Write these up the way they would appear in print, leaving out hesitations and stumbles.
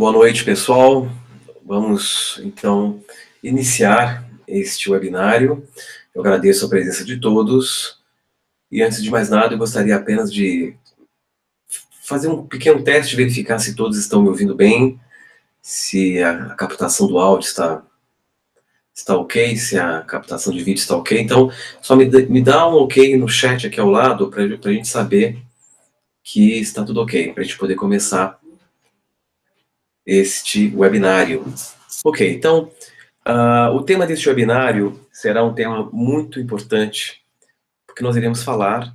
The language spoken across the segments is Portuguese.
Boa noite, pessoal. Vamos, então, iniciar este webinário. Eu agradeço a presença de todos. E, antes de mais nada, eu gostaria apenas de fazer um pequeno teste, verificar se todos estão me ouvindo bem, se a captação do áudio está ok, se a captação de vídeo está ok. Então, só me dá um ok no chat aqui ao lado, para a gente saber que está tudo ok, para a gente poder começar este webinário. Ok, então, o tema deste webinário será um tema muito importante, porque nós iremos falar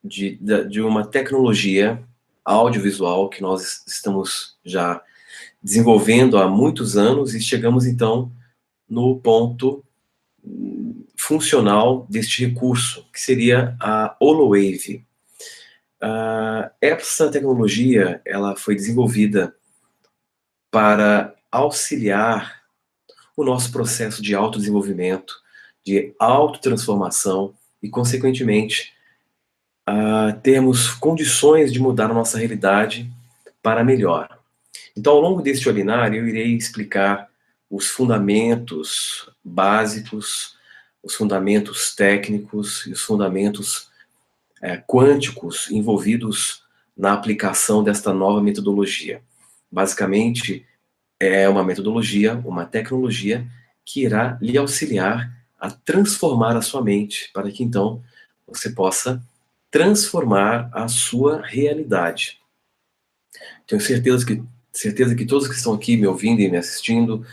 de uma tecnologia audiovisual que nós estamos já desenvolvendo há muitos anos e chegamos, então, no ponto funcional deste recurso, que seria a HoloWave. Essa tecnologia ela foi desenvolvida para auxiliar o nosso processo de autodesenvolvimento, de autotransformação e, consequentemente, termos condições de mudar a nossa realidade para melhor. Então, ao longo deste webinário, eu irei explicar os fundamentos básicos, os fundamentos técnicos e os fundamentos quânticos envolvidos na aplicação desta nova metodologia. Basicamente, é uma metodologia, uma tecnologia que irá lhe auxiliar a transformar a sua mente, para que então você possa transformar a sua realidade. Tenho certeza que todos que estão aqui me ouvindo e me assistindo,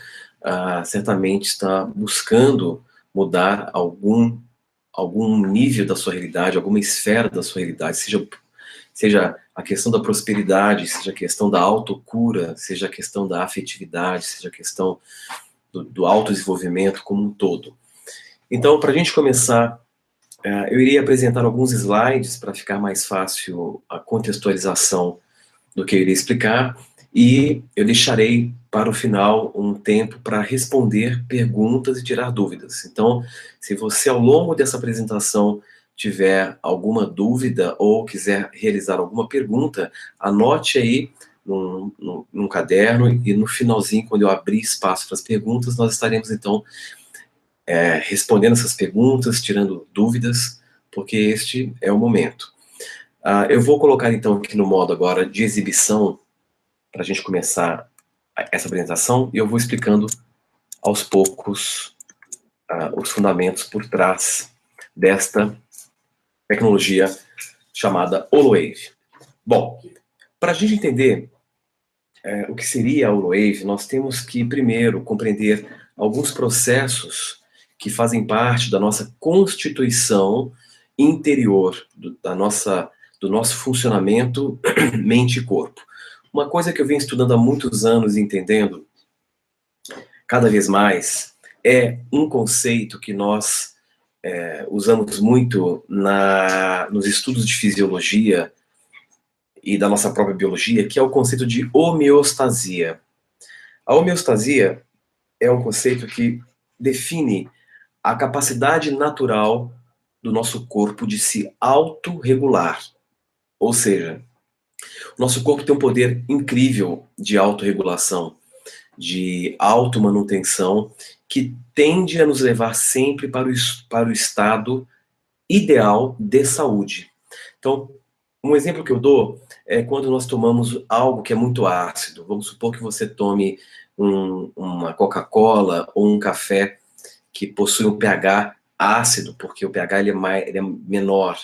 certamente está buscando mudar algum nível da sua realidade, alguma esfera da sua realidade, seja a questão da prosperidade, seja a questão da autocura, seja a questão da afetividade, seja a questão do autodesenvolvimento como um todo. Então, para a gente começar, eu iria apresentar alguns slides para ficar mais fácil a contextualização do que eu iria explicar, e eu deixarei para o final um tempo para responder perguntas e tirar dúvidas. Então, se você ao longo dessa apresentação tiver alguma dúvida ou quiser realizar alguma pergunta, anote aí num caderno, e no finalzinho, quando eu abrir espaço para as perguntas, nós estaremos então respondendo essas perguntas, tirando dúvidas, porque este é o momento. Eu vou colocar então aqui no modo agora de exibição, para a gente começar essa apresentação, e eu vou explicando aos poucos os fundamentos por trás desta tecnologia chamada HoloWave. Bom, para a gente entender o que seria a HoloWave, nós temos que primeiro compreender alguns processos que fazem parte da nossa constituição interior, do nosso funcionamento mente e corpo. Uma coisa que eu venho estudando há muitos anos e entendendo cada vez mais é um conceito que nós usamos muito nos estudos de fisiologia e da nossa própria biologia, que é o conceito de homeostasia. A homeostasia é um conceito que define a capacidade natural do nosso corpo de se autorregular. Ou seja, o nosso corpo tem um poder incrível de autorregulação, de automanutenção, que tende a nos levar sempre para o estado ideal de saúde. Então, um exemplo que eu dou é quando nós tomamos algo que é muito ácido. Vamos supor que você tome uma Coca-Cola ou um café que possui um pH ácido, porque o pH ele é menor,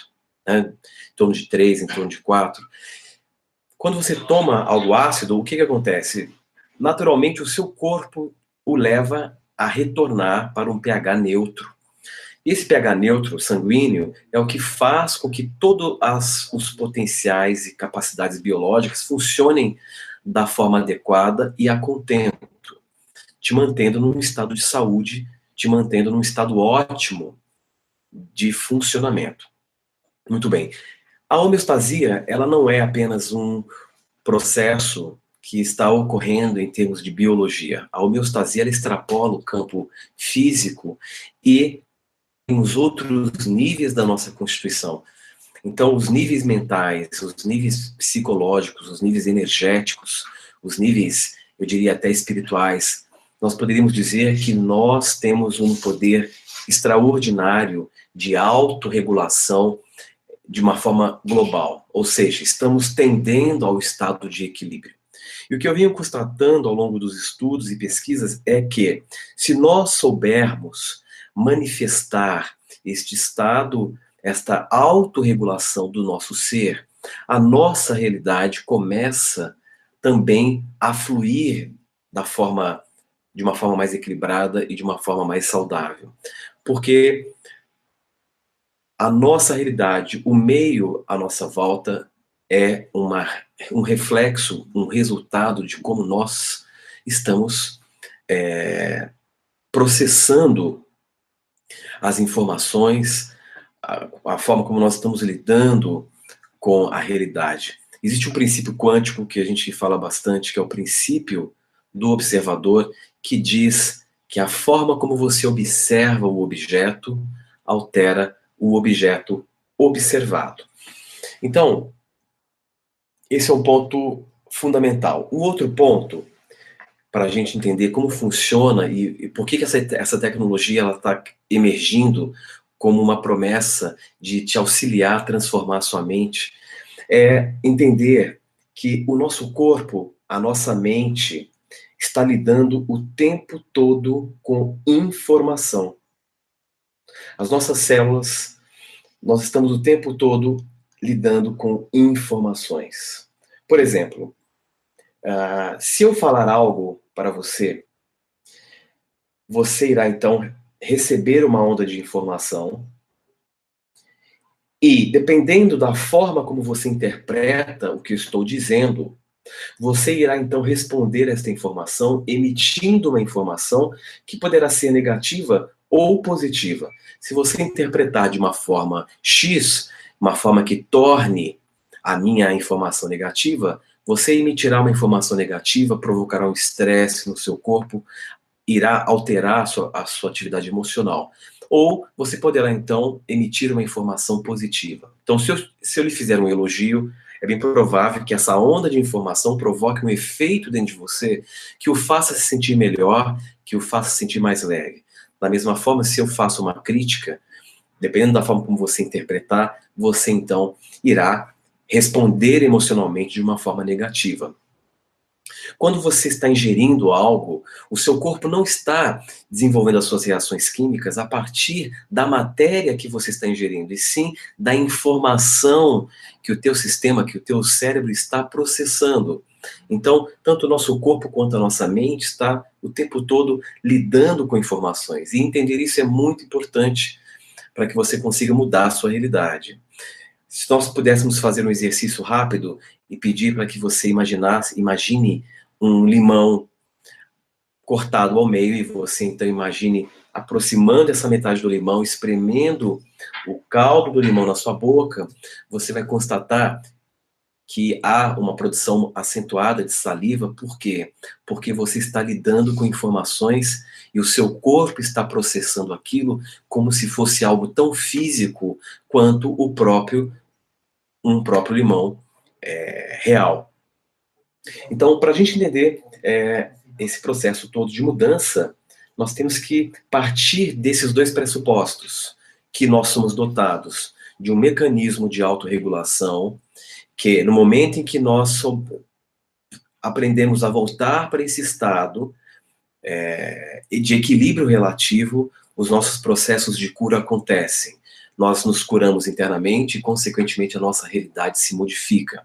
né? Em torno de 3, em torno de 4. Quando você toma algo ácido, o que acontece? Naturalmente, o seu corpo o leva a retornar para um pH neutro. E esse pH neutro sanguíneo é o que faz com que todos os potenciais e capacidades biológicas funcionem da forma adequada e a contento, te mantendo num estado de saúde, te mantendo num estado ótimo de funcionamento. Muito bem. A homeostasia, ela não é apenas um processo que está ocorrendo em termos de biologia. A homeostasia, ela extrapola o campo físico e os outros níveis da nossa constituição. Então, os níveis mentais, os níveis psicológicos, os níveis energéticos, os níveis eu diria até espirituais, nós poderíamos dizer que nós temos um poder extraordinário de autorregulação de uma forma global, ou seja, estamos tendendo ao estado de equilíbrio. E o que eu venho constatando ao longo dos estudos e pesquisas é que, se nós soubermos manifestar este estado, esta autorregulação do nosso ser, a nossa realidade começa também a fluir de uma forma mais equilibrada e de uma forma mais saudável. Porque a nossa realidade, o meio à nossa volta, é um reflexo, um resultado de como nós estamos processando as informações, a forma como nós estamos lidando com a realidade. Existe um princípio quântico que a gente fala bastante, que é o princípio do observador, que diz que a forma como você observa o objeto altera o objeto observado. Então, esse é um ponto fundamental. O outro ponto, para a gente entender como funciona e por que essa tecnologia está emergindo como uma promessa de te auxiliar a transformar a sua mente, é entender que o nosso corpo, a nossa mente, está lidando o tempo todo com informação. As nossas células, nós estamos o tempo todo lidando com informações. Por exemplo, se eu falar algo para você, você irá então receber uma onda de informação e, dependendo da forma como você interpreta o que eu estou dizendo, você irá então responder esta informação emitindo uma informação que poderá ser negativa ou positiva. Se você interpretar de uma forma X, uma forma que torne a minha informação negativa, você emitirá uma informação negativa, provocará um estresse no seu corpo, irá alterar a sua atividade emocional. Ou você poderá, então, emitir uma informação positiva. Então, se eu lhe fizer um elogio, é bem provável que essa onda de informação provoque um efeito dentro de você que o faça se sentir melhor, que o faça se sentir mais leve. Da mesma forma, se eu faço uma crítica, dependendo da forma como você interpretar, você, então, irá responder emocionalmente de uma forma negativa. Quando você está ingerindo algo, o seu corpo não está desenvolvendo as suas reações químicas a partir da matéria que você está ingerindo, e sim da informação que o teu sistema, que o teu cérebro está processando. Então, tanto o nosso corpo quanto a nossa mente está o tempo todo lidando com informações. E entender isso é muito importante para que você consiga mudar a sua realidade. Se nós pudéssemos fazer um exercício rápido e pedir para que você imagine um limão cortado ao meio, e você então imagine aproximando essa metade do limão, espremendo o caldo do limão na sua boca, você vai constatar que há uma produção acentuada de saliva. Por quê? Porque você está lidando com informações e o seu corpo está processando aquilo como se fosse algo tão físico quanto um próprio limão real. Então, para a gente entender esse processo todo de mudança, nós temos que partir desses dois pressupostos, que nós somos dotados de um mecanismo de autorregulação, que no momento em que nós aprendemos a voltar para esse estado de equilíbrio relativo, os nossos processos de cura acontecem. Nós nos curamos internamente e, consequentemente, a nossa realidade se modifica.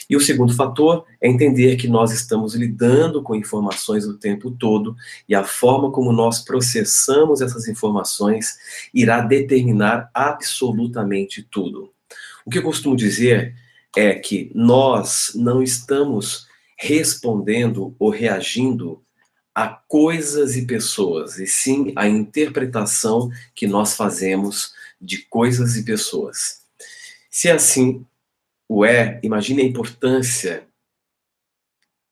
E o segundo fator é entender que nós estamos lidando com informações o tempo todo e a forma como nós processamos essas informações irá determinar absolutamente tudo. O que eu costumo dizer é que nós não estamos respondendo ou reagindo a coisas e pessoas, e sim a interpretação que nós fazemos de coisas e pessoas. Se assim imagine a importância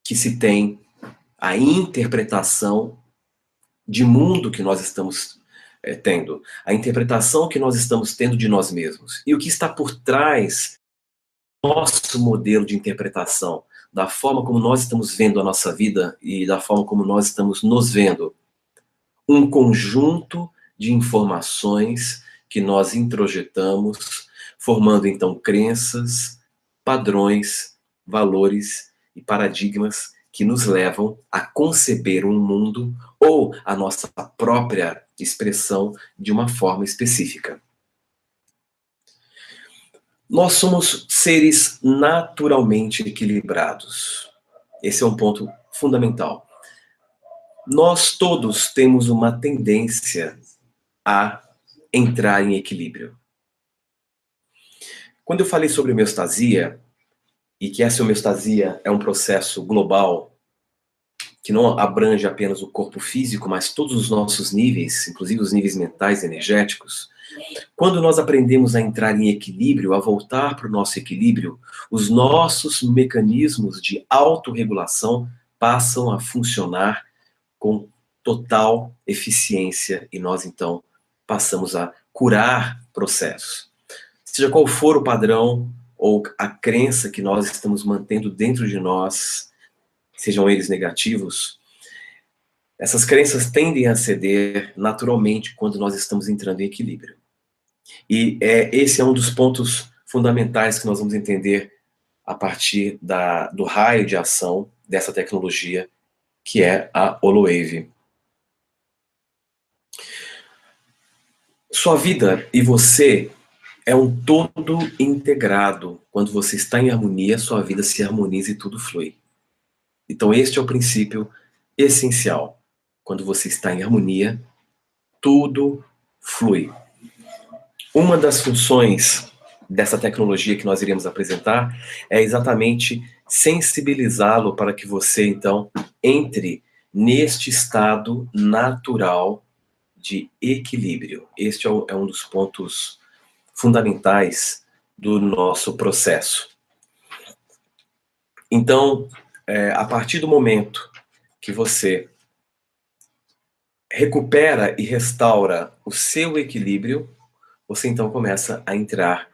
que se tem a interpretação de mundo que nós estamos tendo, a interpretação que nós estamos tendo de nós mesmos, e o que está por trás do nosso modelo de interpretação da forma como nós estamos vendo a nossa vida e da forma como nós estamos nos vendo. Um conjunto de informações que nós introjetamos, formando então crenças, padrões, valores e paradigmas que nos levam a conceber um mundo ou a nossa própria expressão de uma forma específica. Nós somos seres naturalmente equilibrados. Esse é um ponto fundamental. Nós todos temos uma tendência a entrar em equilíbrio. Quando eu falei sobre homeostasia, e que essa homeostasia é um processo global, que não abrange apenas o corpo físico, mas todos os nossos níveis, inclusive os níveis mentais e energéticos, quando nós aprendemos a entrar em equilíbrio, a voltar para o nosso equilíbrio, os nossos mecanismos de autorregulação passam a funcionar com total eficiência e nós, então, passamos a curar processos. Seja qual for o padrão ou a crença que nós estamos mantendo dentro de nós, sejam eles negativos, essas crenças tendem a ceder naturalmente quando nós estamos entrando em equilíbrio. E esse é um dos pontos fundamentais que nós vamos entender a partir do raio de ação dessa tecnologia, que é a Holowave. Sua vida e você é um todo integrado. Quando você está em harmonia, sua vida se harmoniza e tudo flui. Então este é o princípio essencial. Quando você está em harmonia, tudo flui. Uma das funções dessa tecnologia que nós iremos apresentar é exatamente sensibilizá-lo para que você, então, entre neste estado natural de equilíbrio. Este é um dos pontos fundamentais do nosso processo. Então, a partir do momento que você recupera e restaura o seu equilíbrio, você então começa a entrar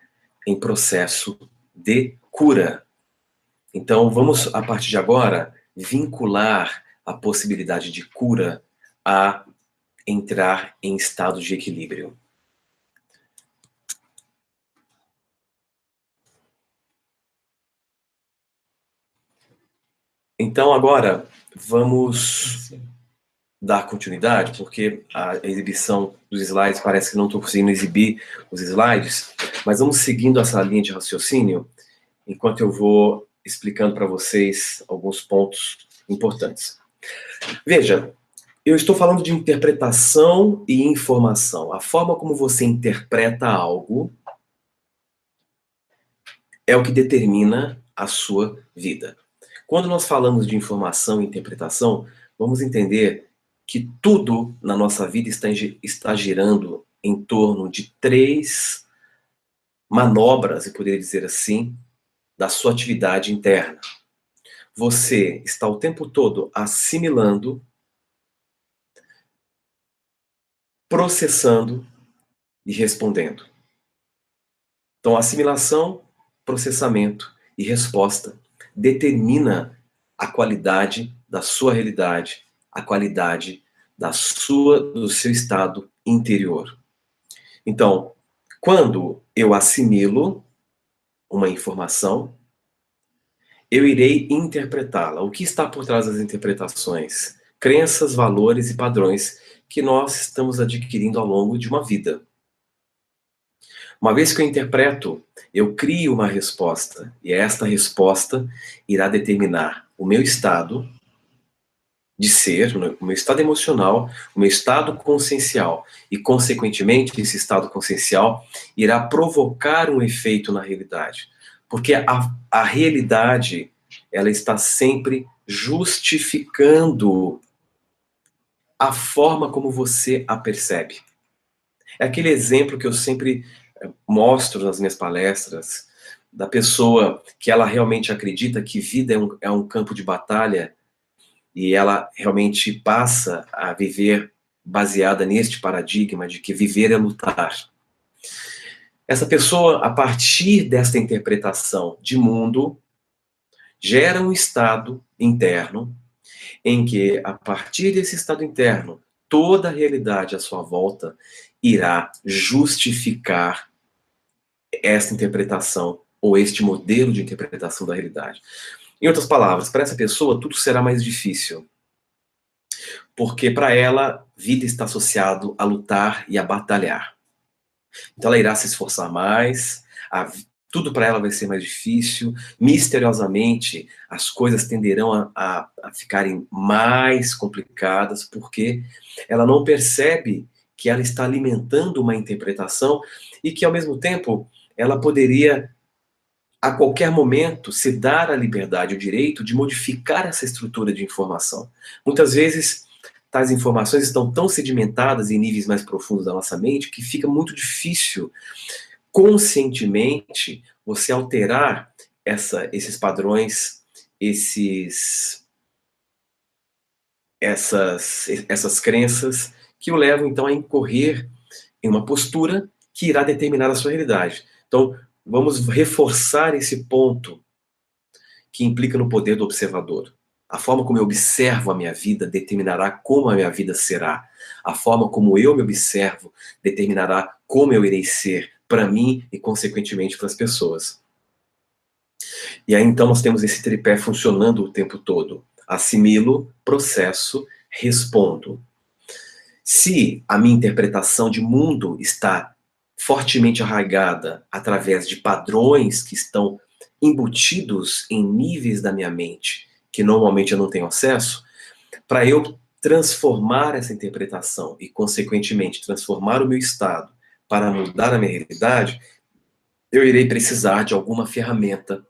em processo de cura. Então, vamos, a partir de agora, vincular a possibilidade de cura a entrar em estado de equilíbrio. Então, agora, vamos dar continuidade, porque a exibição dos slides parece que não estou conseguindo exibir os slides, mas vamos seguindo essa linha de raciocínio, enquanto eu vou explicando para vocês alguns pontos importantes. Veja, eu estou falando de interpretação e informação. A forma como você interpreta algo é o que determina a sua vida. Quando nós falamos de informação e interpretação, vamos entender que tudo na nossa vida está girando em torno de 3 manobras, eu poderia dizer assim, da sua atividade interna. Você está o tempo todo assimilando, processando e respondendo. Então, assimilação, processamento e resposta determina a qualidade da sua realidade, a qualidade do seu estado interior. Então, quando eu assimilo uma informação, eu irei interpretá-la. O que está por trás das interpretações? Crenças, valores e padrões que nós estamos adquirindo ao longo de uma vida. Uma vez que eu interpreto, eu crio uma resposta, e esta resposta irá determinar o meu estado de ser, o meu estado emocional, o meu estado consciencial, e, consequentemente, esse estado consciencial irá provocar um efeito na realidade. Porque a realidade, ela está sempre justificando a forma como você a percebe. É aquele exemplo que eu sempre mostro nas minhas palestras, da pessoa que ela realmente acredita que vida é um campo de batalha, e ela realmente passa a viver baseada neste paradigma de que viver é lutar. Essa pessoa, a partir desta interpretação de mundo, gera um estado interno em que, a partir desse estado interno, toda a realidade à sua volta irá justificar esta interpretação ou este modelo de interpretação da realidade. Em outras palavras, para essa pessoa tudo será mais difícil, porque para ela vida está associado a lutar e a batalhar. Então ela irá se esforçar mais, tudo para ela vai ser mais difícil, misteriosamente as coisas tenderão a ficarem mais complicadas, porque ela não percebe que ela está alimentando uma interpretação e que, ao mesmo tempo, ela poderia, a qualquer momento, se dar a liberdade, o direito de modificar essa estrutura de informação. Muitas vezes, tais informações estão tão sedimentadas em níveis mais profundos da nossa mente que fica muito difícil conscientemente você alterar esses padrões, essas crenças que o levam então a incorrer em uma postura que irá determinar a sua realidade. Então, vamos reforçar esse ponto que implica no poder do observador. A forma como eu observo a minha vida determinará como a minha vida será. A forma como eu me observo determinará como eu irei ser para mim e, consequentemente, para as pessoas. E aí, então, nós temos esse tripé funcionando o tempo todo. Assimilo, processo, respondo. Se a minha interpretação de mundo está fortemente arraigada através de padrões que estão embutidos em níveis da minha mente, que normalmente eu não tenho acesso, para eu transformar essa interpretação e, consequentemente, transformar o meu estado para mudar a minha realidade, eu irei precisar de alguma ferramenta,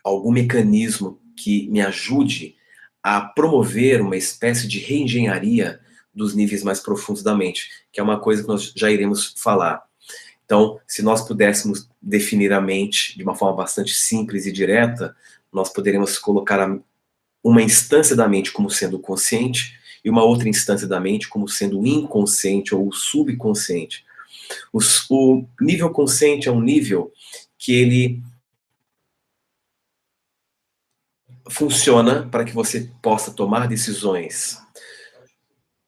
algum mecanismo que me ajude a promover uma espécie de reengenharia dos níveis mais profundos da mente, que é uma coisa que nós já iremos falar. Então, se nós pudéssemos definir a mente de uma forma bastante simples e direta, nós poderíamos colocar uma instância da mente como sendo o consciente e uma outra instância da mente como sendo o inconsciente ou o subconsciente. O nível consciente é um nível que ele funciona para que você possa tomar decisões.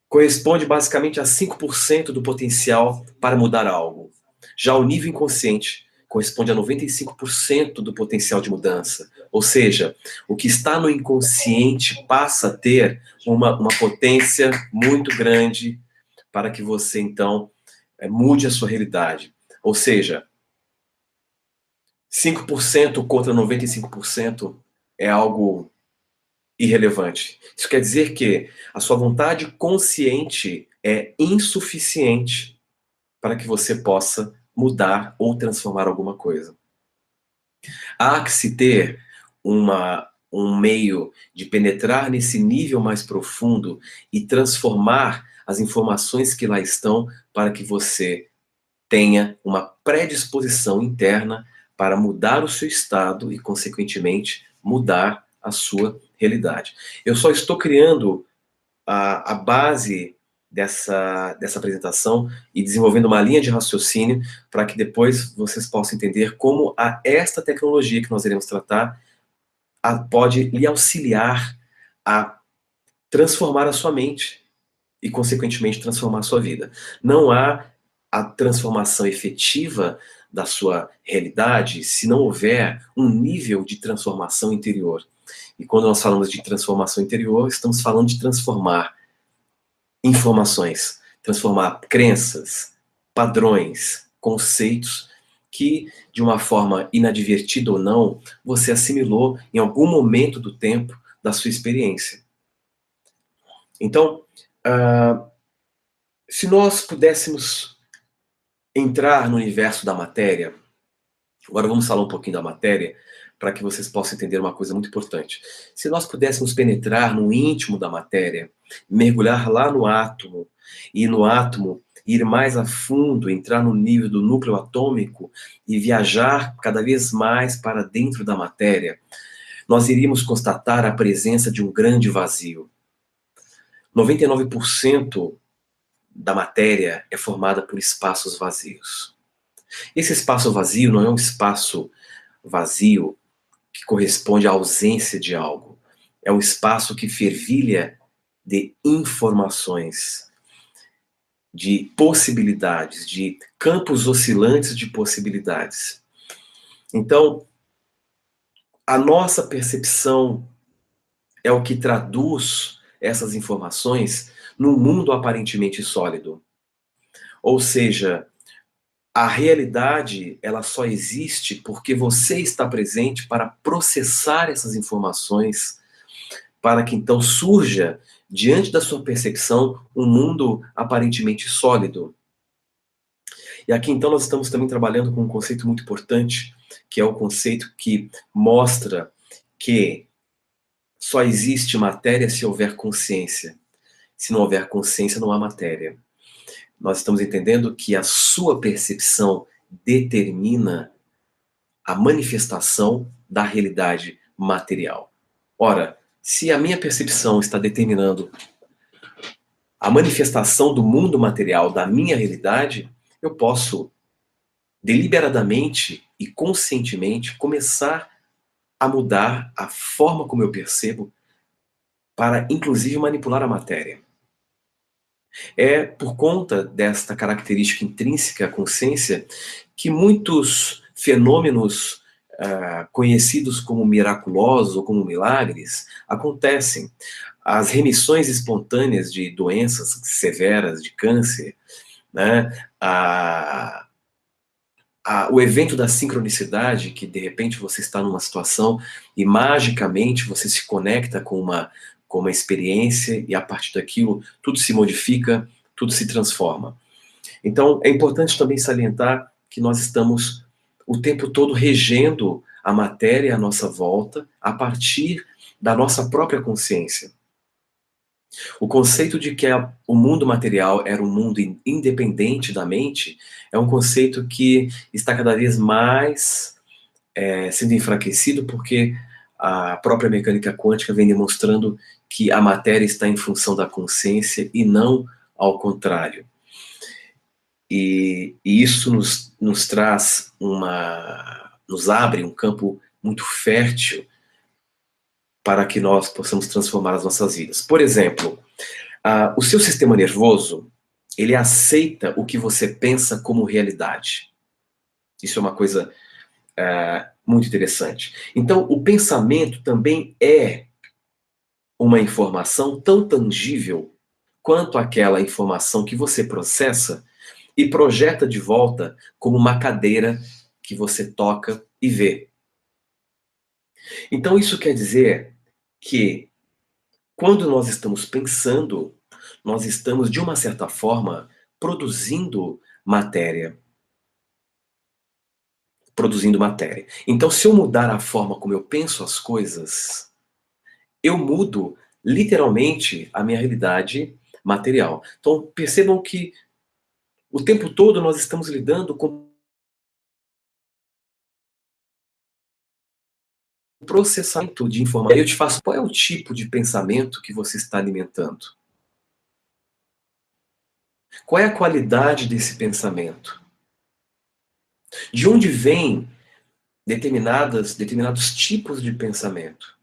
Corresponde basicamente a 5% do potencial para mudar algo. Já o nível inconsciente corresponde a 95% do potencial de mudança. Ou seja, o que está no inconsciente passa a ter uma potência muito grande para que você, então, mude a sua realidade. Ou seja, 5% contra 95% é algo irrelevante. Isso quer dizer que a sua vontade consciente é insuficiente para que você possa mudar ou transformar alguma coisa. Há que se ter um meio de penetrar nesse nível mais profundo e transformar as informações que lá estão para que você tenha uma predisposição interna para mudar o seu estado e, consequentemente, mudar a sua realidade. Eu só estou criando a base dessa apresentação e desenvolvendo uma linha de raciocínio para que depois vocês possam entender como esta tecnologia que nós iremos tratar pode lhe auxiliar a transformar a sua mente e, consequentemente, transformar a sua vida. Não há a transformação efetiva da sua realidade se não houver um nível de transformação interior. E quando nós falamos de transformação interior, estamos falando de transformar informações, transformar crenças, padrões, conceitos que, de uma forma inadvertida ou não, você assimilou em algum momento do tempo da sua experiência. Então, se nós pudéssemos entrar no universo da matéria, agora vamos falar um pouquinho da matéria, para que vocês possam entender uma coisa muito importante. Se nós pudéssemos penetrar no íntimo da matéria, mergulhar lá no átomo, e no átomo ir mais a fundo, entrar no nível do núcleo atômico e viajar cada vez mais para dentro da matéria, nós iríamos constatar a presença de um grande vazio. 99% da matéria é formada por espaços vazios. Esse espaço vazio não é um espaço vazio que corresponde à ausência de algo. É um espaço que fervilha de informações, de possibilidades, de campos oscilantes de possibilidades. Então, a nossa percepção é o que traduz essas informações num mundo aparentemente sólido. Ou seja, a realidade, ela só existe porque você está presente para processar essas informações, para que então surja, diante da sua percepção, um mundo aparentemente sólido. E aqui então nós estamos também trabalhando com um conceito muito importante, que é o conceito que mostra que só existe matéria se houver consciência. Se não houver consciência, não há matéria. Nós estamos entendendo que a sua percepção determina a manifestação da realidade material. Ora, se a minha percepção está determinando a manifestação do mundo material da minha realidade, eu posso deliberadamente e conscientemente começar a mudar a forma como eu percebo para, inclusive, manipular a matéria. É por conta desta característica intrínseca à consciência que muitos fenômenos conhecidos como miraculosos ou como milagres acontecem. As remissões espontâneas de doenças severas, de câncer, né? O evento da sincronicidade, que de repente você está numa situação e magicamente você se conecta com uma experiência e a partir daquilo tudo se modifica, tudo se transforma. Então é importante também salientar que nós estamos o tempo todo regendo a matéria à nossa volta a partir da nossa própria consciência. O conceito de que o mundo material era um mundo independente da mente é um conceito que está cada vez mais sendo enfraquecido porque a própria mecânica quântica vem demonstrando que a matéria está em função da consciência e não ao contrário. E isso nos traz nos abre um campo muito fértil para que nós possamos transformar as nossas vidas. Por exemplo, o seu sistema nervoso, ele aceita o que você pensa como realidade. Isso é uma coisa muito interessante. Então, o pensamento também é uma informação tão tangível quanto aquela informação que você processa e projeta de volta como uma cadeira que você toca e vê. Então, isso quer dizer que quando nós estamos pensando, nós estamos, de uma certa forma, produzindo matéria. Produzindo matéria. Então, se eu mudar a forma como eu penso as coisas, eu mudo, literalmente, a minha realidade material. Então, percebam que o tempo todo nós estamos lidando com processamento de informação. Eu te faço, qual é o tipo de pensamento que você está alimentando? Qual é a qualidade desse pensamento? De onde vêm determinados tipos de pensamento?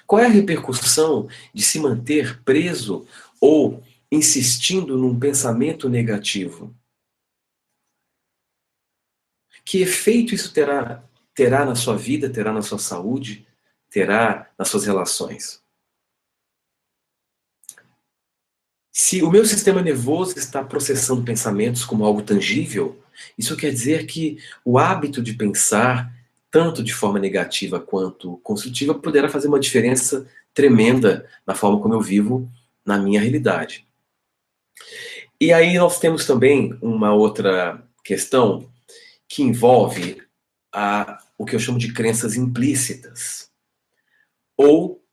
Qual é a repercussão de se manter preso ou insistindo num pensamento negativo? Que efeito isso terá na sua vida, terá na sua saúde, terá nas suas relações? Se o meu sistema nervoso está processando pensamentos como algo tangível, isso quer dizer que o hábito de pensar, tanto de forma negativa quanto construtiva, poderá fazer uma diferença tremenda na forma como eu vivo na minha realidade. E aí nós temos também uma outra questão que envolve o que eu chamo de crenças implícitas, ou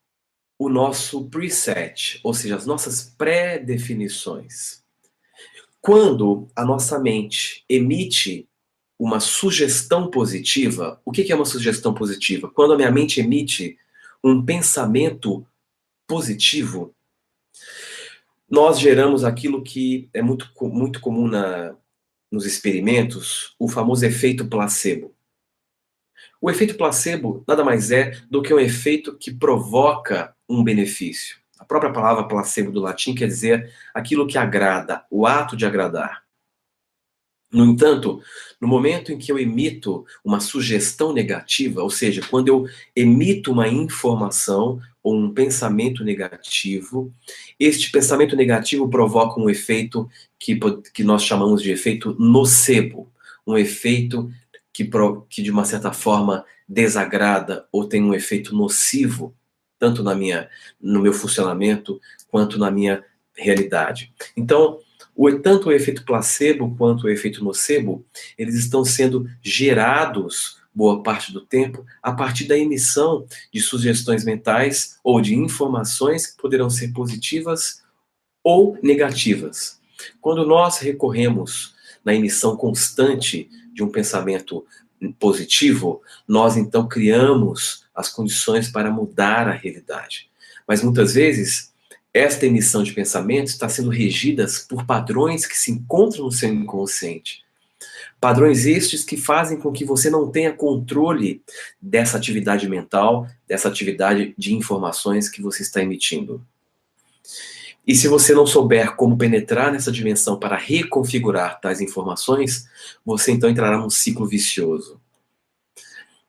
o nosso preset, ou seja, as nossas pré-definições. Quando a nossa mente emite uma sugestão positiva, o que é uma sugestão positiva? Quando a minha mente emite um pensamento positivo, nós geramos aquilo que é muito comum nos experimentos, o famoso efeito placebo. O efeito placebo nada mais é do que um efeito que provoca um benefício. A própria palavra placebo do latim quer dizer aquilo que agrada, o ato de agradar. No entanto, no momento em que eu emito uma sugestão negativa, ou seja, quando eu emito uma informação ou um pensamento negativo, este pensamento negativo provoca um efeito que nós chamamos de efeito nocebo, um efeito que de uma certa forma desagrada ou tem um efeito nocivo, tanto no meu funcionamento quanto na minha realidade. Então, tanto o efeito placebo quanto o efeito nocebo, eles estão sendo gerados, boa parte do tempo, a partir da emissão de sugestões mentais ou de informações que poderão ser positivas ou negativas. Quando nós recorremos na emissão constante de um pensamento positivo, nós então criamos as condições para mudar a realidade. Mas muitas vezes, esta emissão de pensamentos está sendo regida por padrões que se encontram no seu inconsciente. Padrões estes que fazem com que você não tenha controle dessa atividade mental, dessa atividade de informações que você está emitindo. E se você não souber como penetrar nessa dimensão para reconfigurar tais informações, você então entrará num ciclo vicioso.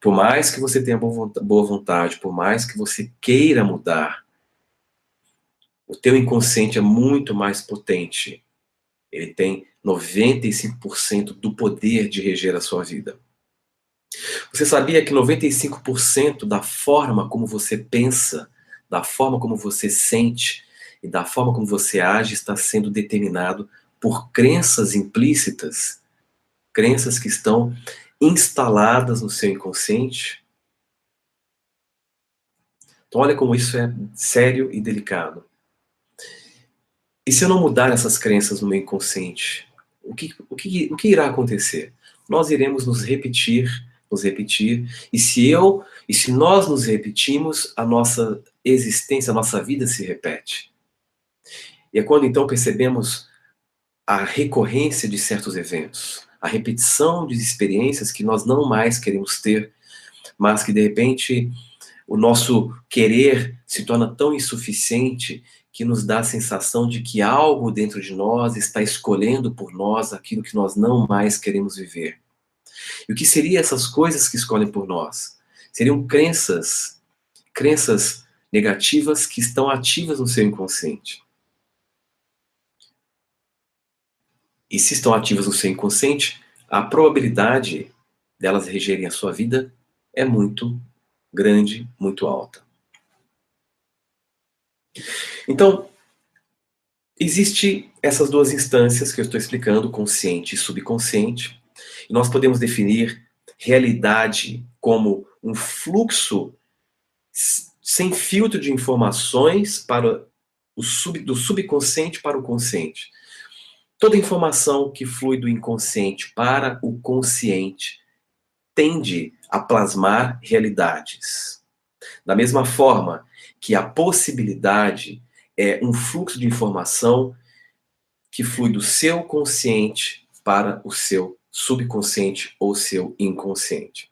Por mais que você tenha boa vontade, por mais que você queira mudar, o teu inconsciente é muito mais potente. Ele tem 95% do poder de reger a sua vida. Você sabia que 95% da forma como você pensa, da forma como você sente e da forma como você age está sendo determinado por crenças implícitas, crenças que estão instaladas no seu inconsciente? Então olha como isso é sério e delicado. E se eu não mudar essas crenças no meu inconsciente, o que irá acontecer? Nós iremos nos repetir, e se nós nos repetimos, a nossa existência, a nossa vida se repete. E é quando então percebemos a recorrência de certos eventos, a repetição de experiências que nós não mais queremos ter, mas que de repente o nosso querer se torna tão insuficiente que nos dá a sensação de que algo dentro de nós está escolhendo por nós aquilo que nós não mais queremos viver. E o que seriam essas coisas que escolhem por nós? Seriam crenças negativas que estão ativas no seu inconsciente. E se estão ativas no seu inconsciente, a probabilidade delas regerem a sua vida é muito grande, muito alta. Então, existe essas duas instâncias que eu estou explicando, consciente e subconsciente, e nós podemos definir realidade como um fluxo sem filtro de informações do subconsciente para o consciente. Toda informação que flui do inconsciente para o consciente tende a plasmar realidades. Da mesma forma que a possibilidade é um fluxo de informação que flui do seu consciente para o seu subconsciente ou seu inconsciente.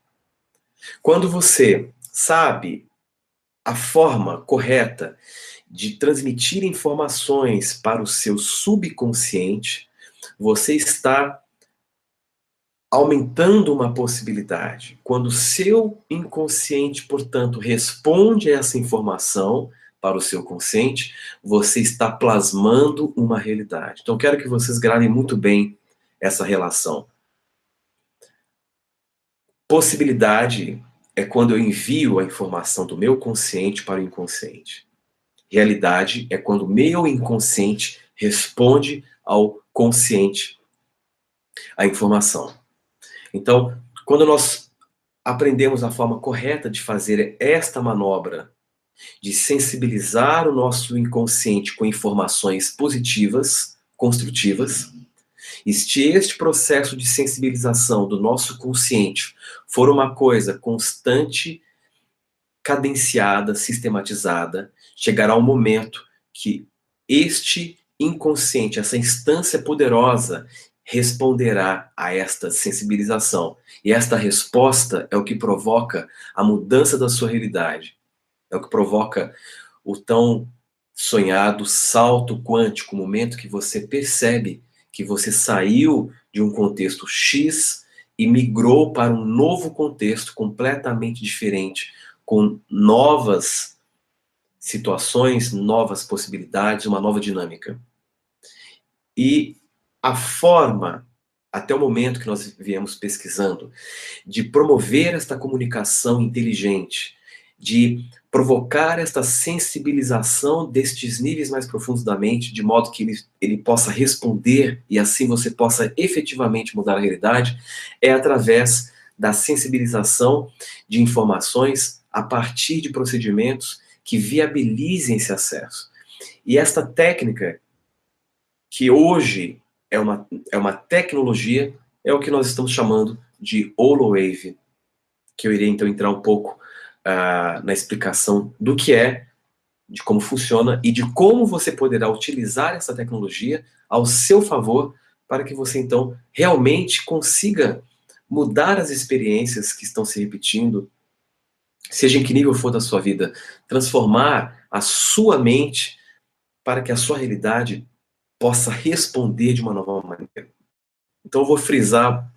Quando você sabe a forma correta de transmitir informações para o seu subconsciente, você está aumentando uma possibilidade. Quando o seu inconsciente, portanto, responde a essa informação para o seu consciente, você está plasmando uma realidade. Então, quero que vocês gravem muito bem essa relação. Possibilidade é quando eu envio a informação do meu consciente para o inconsciente. Realidade é quando o meu inconsciente responde ao consciente a informação. Então, quando nós aprendemos a forma correta de fazer esta manobra, de sensibilizar o nosso inconsciente com informações positivas, construtivas, e se este processo de sensibilização do nosso consciente for uma coisa constante, cadenciada, sistematizada, chegará um momento que este inconsciente, essa instância poderosa responderá a esta sensibilização. E esta resposta é o que provoca a mudança da sua realidade. É o que provoca o tão sonhado salto quântico, o momento que você percebe que você saiu de um contexto X e migrou para um novo contexto completamente diferente, com novas situações, novas possibilidades, uma nova dinâmica. E a forma, até o momento que nós viemos pesquisando, de promover esta comunicação inteligente, de provocar esta sensibilização destes níveis mais profundos da mente, de modo que ele possa responder e assim você possa efetivamente mudar a realidade, é através da sensibilização de informações a partir de procedimentos que viabilizem esse acesso. E esta técnica, que hoje é uma tecnologia, é o que nós estamos chamando de Holowave, que eu irei então entrar um pouco na explicação do que é, de como funciona e de como você poderá utilizar essa tecnologia ao seu favor para que você então realmente consiga mudar as experiências que estão se repetindo, seja em que nível for da sua vida, transformar a sua mente para que a sua realidade possa responder de uma nova maneira. Então eu vou frisar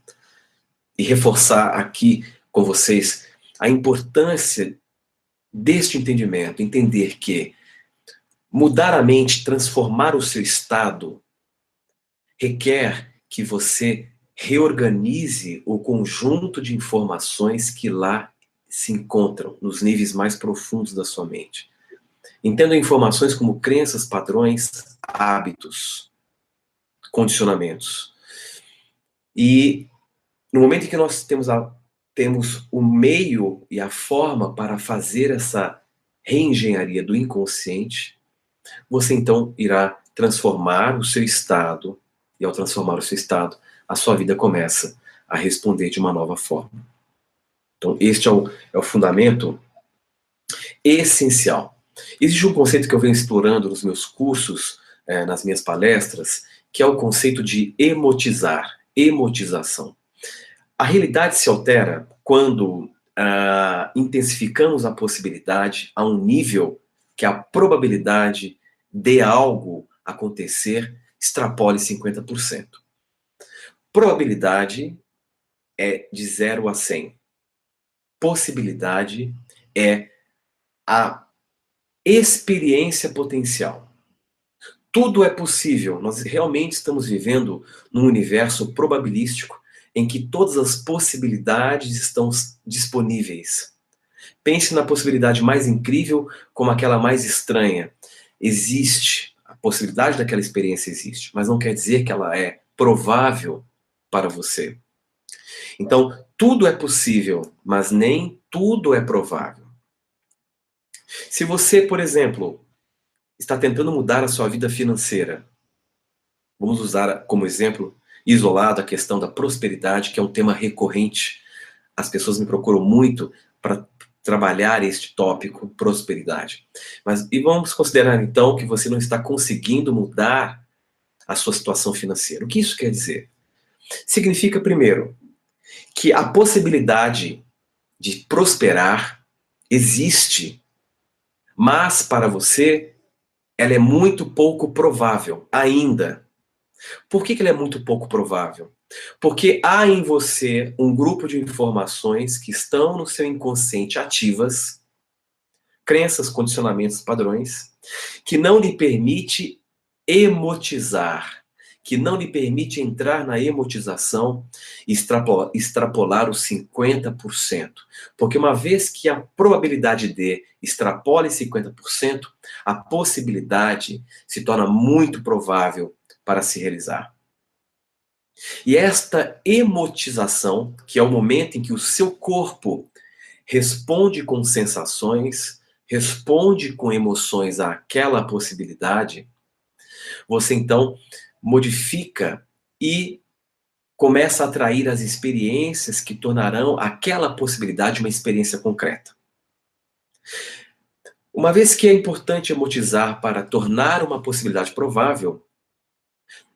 e reforçar aqui com vocês a importância deste entendimento, entender que mudar a mente, transformar o seu estado, requer que você reorganize o conjunto de informações que lá se encontram, nos níveis mais profundos da sua mente. Entenda informações como crenças, padrões, hábitos, condicionamentos. E no momento em que nós temos o meio e a forma para fazer essa reengenharia do inconsciente, você então irá transformar o seu estado, e ao transformar o seu estado, a sua vida começa a responder de uma nova forma. Então, este é o fundamento essencial. Existe um conceito que eu venho explorando nos meus cursos, nas minhas palestras, que é o conceito de emotizar, emotização. A realidade se altera quando intensificamos a possibilidade a um nível que a probabilidade de algo acontecer extrapole 50%. Probabilidade é de 0 a 100. Possibilidade é a experiência potencial. Tudo é possível. Nós realmente estamos vivendo num universo probabilístico em que todas as possibilidades estão disponíveis. Pense na possibilidade mais incrível como aquela mais estranha. Existe, a possibilidade daquela experiência existe, mas não quer dizer que ela é provável para você. Então, tudo é possível, mas nem tudo é provável. Se você, por exemplo, está tentando mudar a sua vida financeira, vamos usar como exemplo isolado a questão da prosperidade, que é um tema recorrente. As pessoas me procuram muito para trabalhar este tópico, prosperidade. E vamos considerar então que você não está conseguindo mudar a sua situação financeira. O que isso quer dizer? Significa, primeiro, que a possibilidade de prosperar existe, mas para você ela é muito pouco provável ainda. Por que ela é muito pouco provável? Porque há em você um grupo de informações que estão no seu inconsciente ativas, crenças, condicionamentos, padrões, que não lhe permite emotizar, que não lhe permite entrar na emotização e extrapolar os 50%. Porque uma vez que a probabilidade de extrapole 50%, a possibilidade se torna muito provável para se realizar. E esta emotização, que é o momento em que o seu corpo responde com sensações, responde com emoções àquela possibilidade, você então modifica e começa a atrair as experiências que tornarão aquela possibilidade uma experiência concreta. Uma vez que é importante emotizar para tornar uma possibilidade provável,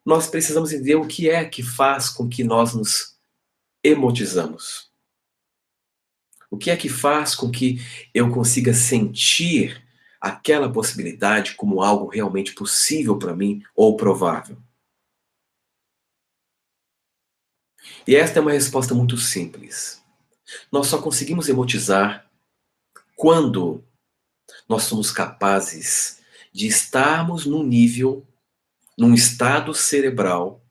nós precisamos entender o que é que faz com que nós nos emotizamos. O que é que faz com que eu consiga sentir aquela possibilidade como algo realmente possível para mim ou provável? E esta é uma resposta muito simples. Nós só conseguimos emotizar quando nós somos capazes de estarmos num nível, num estado cerebral,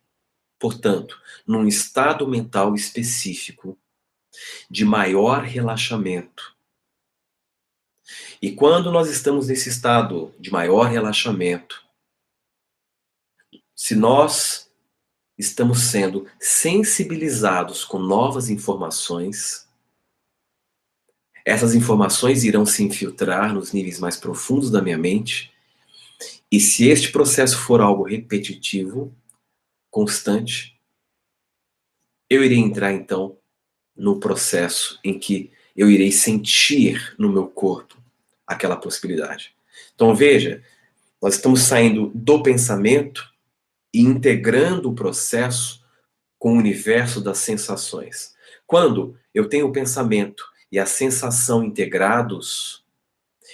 portanto, num estado mental específico de maior relaxamento. E quando nós estamos nesse estado de maior relaxamento, se nós estamos sendo sensibilizados com novas informações, essas informações irão se infiltrar nos níveis mais profundos da minha mente, e se este processo for algo repetitivo, constante, eu irei entrar então no processo em que eu irei sentir no meu corpo aquela possibilidade. Então veja, nós estamos saindo do pensamento e integrando o processo com o universo das sensações. Quando eu tenho o pensamento e a sensação integrados,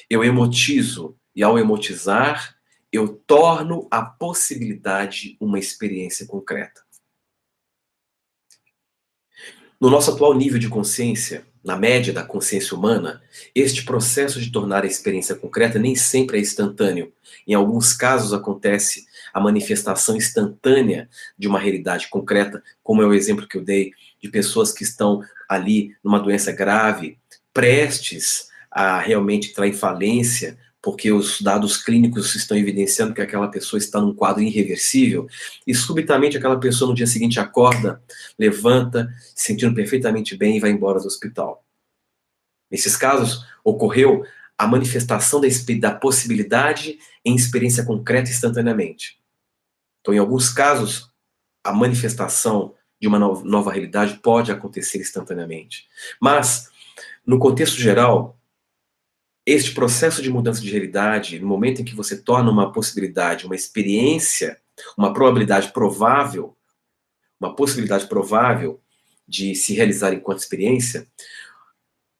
eu emotizo, e ao emotizar, eu torno a possibilidade uma experiência concreta. No nosso atual nível de consciência, na média da consciência humana, este processo de tornar a experiência concreta nem sempre é instantâneo. Em alguns casos acontece a manifestação instantânea de uma realidade concreta, como é o exemplo que eu dei de pessoas que estão ali numa doença grave, prestes a realmente entrar em falência, porque os dados clínicos estão evidenciando que aquela pessoa está num quadro irreversível, e subitamente aquela pessoa no dia seguinte acorda, levanta, se sentindo perfeitamente bem e vai embora do hospital. Nesses casos, ocorreu a manifestação da possibilidade em experiência concreta instantaneamente. Então, em alguns casos, a manifestação de uma nova realidade pode acontecer instantaneamente. Mas, no contexto geral, este processo de mudança de realidade, no momento em que você torna uma possibilidade, uma experiência, uma probabilidade provável, uma possibilidade provável de se realizar enquanto experiência,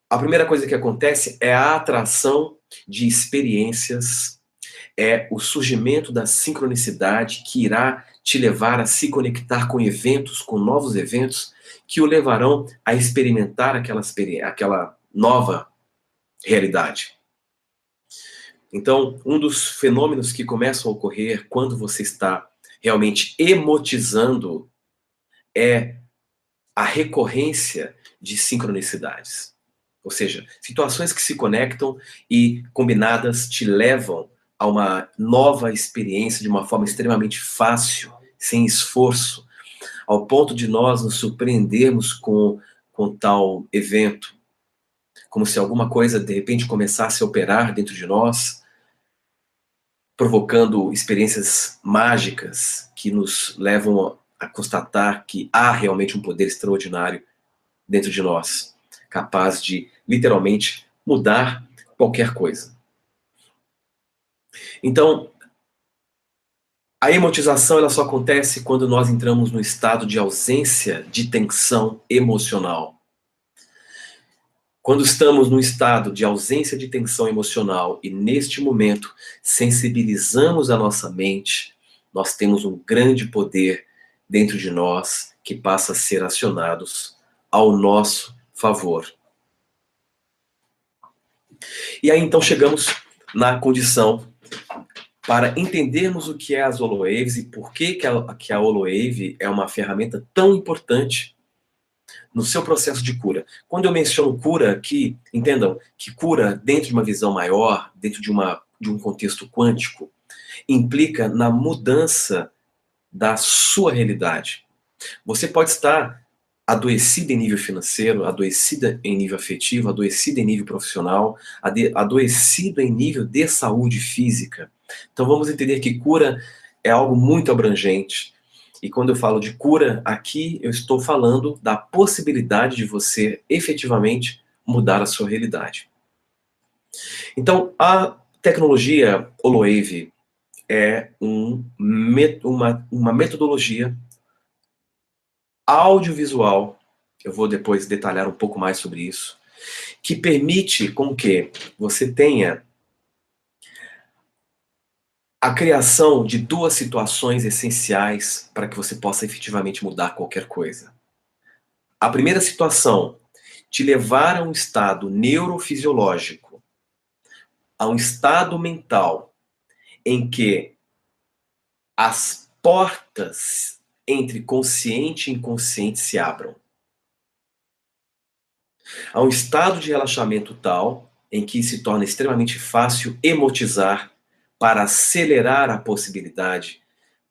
a primeira coisa que acontece é a atração de experiências, é o surgimento da sincronicidade que irá te levar a se conectar com eventos, com novos eventos, que o levarão a experimentar aquela nova realidade. Então, um dos fenômenos que começam a ocorrer quando você está realmente emotizando é a recorrência de sincronicidades. Ou seja, situações que se conectam e combinadas te levam a uma nova experiência de uma forma extremamente fácil, sem esforço, ao ponto de nós nos surpreendermos com tal evento, como se alguma coisa de repente começasse a operar dentro de nós, provocando experiências mágicas que nos levam a constatar que há realmente um poder extraordinário dentro de nós, capaz de, literalmente, mudar qualquer coisa. Então, a emotização ela só acontece quando nós entramos no estado de ausência de tensão emocional. Quando estamos num estado de ausência de tensão emocional e, neste momento, sensibilizamos a nossa mente, nós temos um grande poder dentro de nós que passa a ser acionados ao nosso favor. E aí, então, chegamos na condição para entendermos o que é as holowaves e por que a holowave é uma ferramenta tão importante no seu processo de cura. Quando eu menciono cura aqui, entendam que cura dentro de uma visão maior, dentro de um contexto quântico, implica na mudança da sua realidade. Você pode estar adoecida em nível financeiro, adoecida em nível afetivo, adoecida em nível profissional, adoecido em nível de saúde física. Então vamos entender que cura é algo muito abrangente. E quando eu falo de cura, aqui eu estou falando da possibilidade de você efetivamente mudar a sua realidade. Então, a tecnologia holowave é uma metodologia audiovisual, eu vou depois detalhar um pouco mais sobre isso, que permite com que você tenha a criação de duas situações essenciais para que você possa efetivamente mudar qualquer coisa. A primeira situação, te levar a um estado neurofisiológico, a um estado mental em que as portas entre consciente e inconsciente se abram. A um estado de relaxamento tal em que se torna extremamente fácil emotizar para acelerar a possibilidade,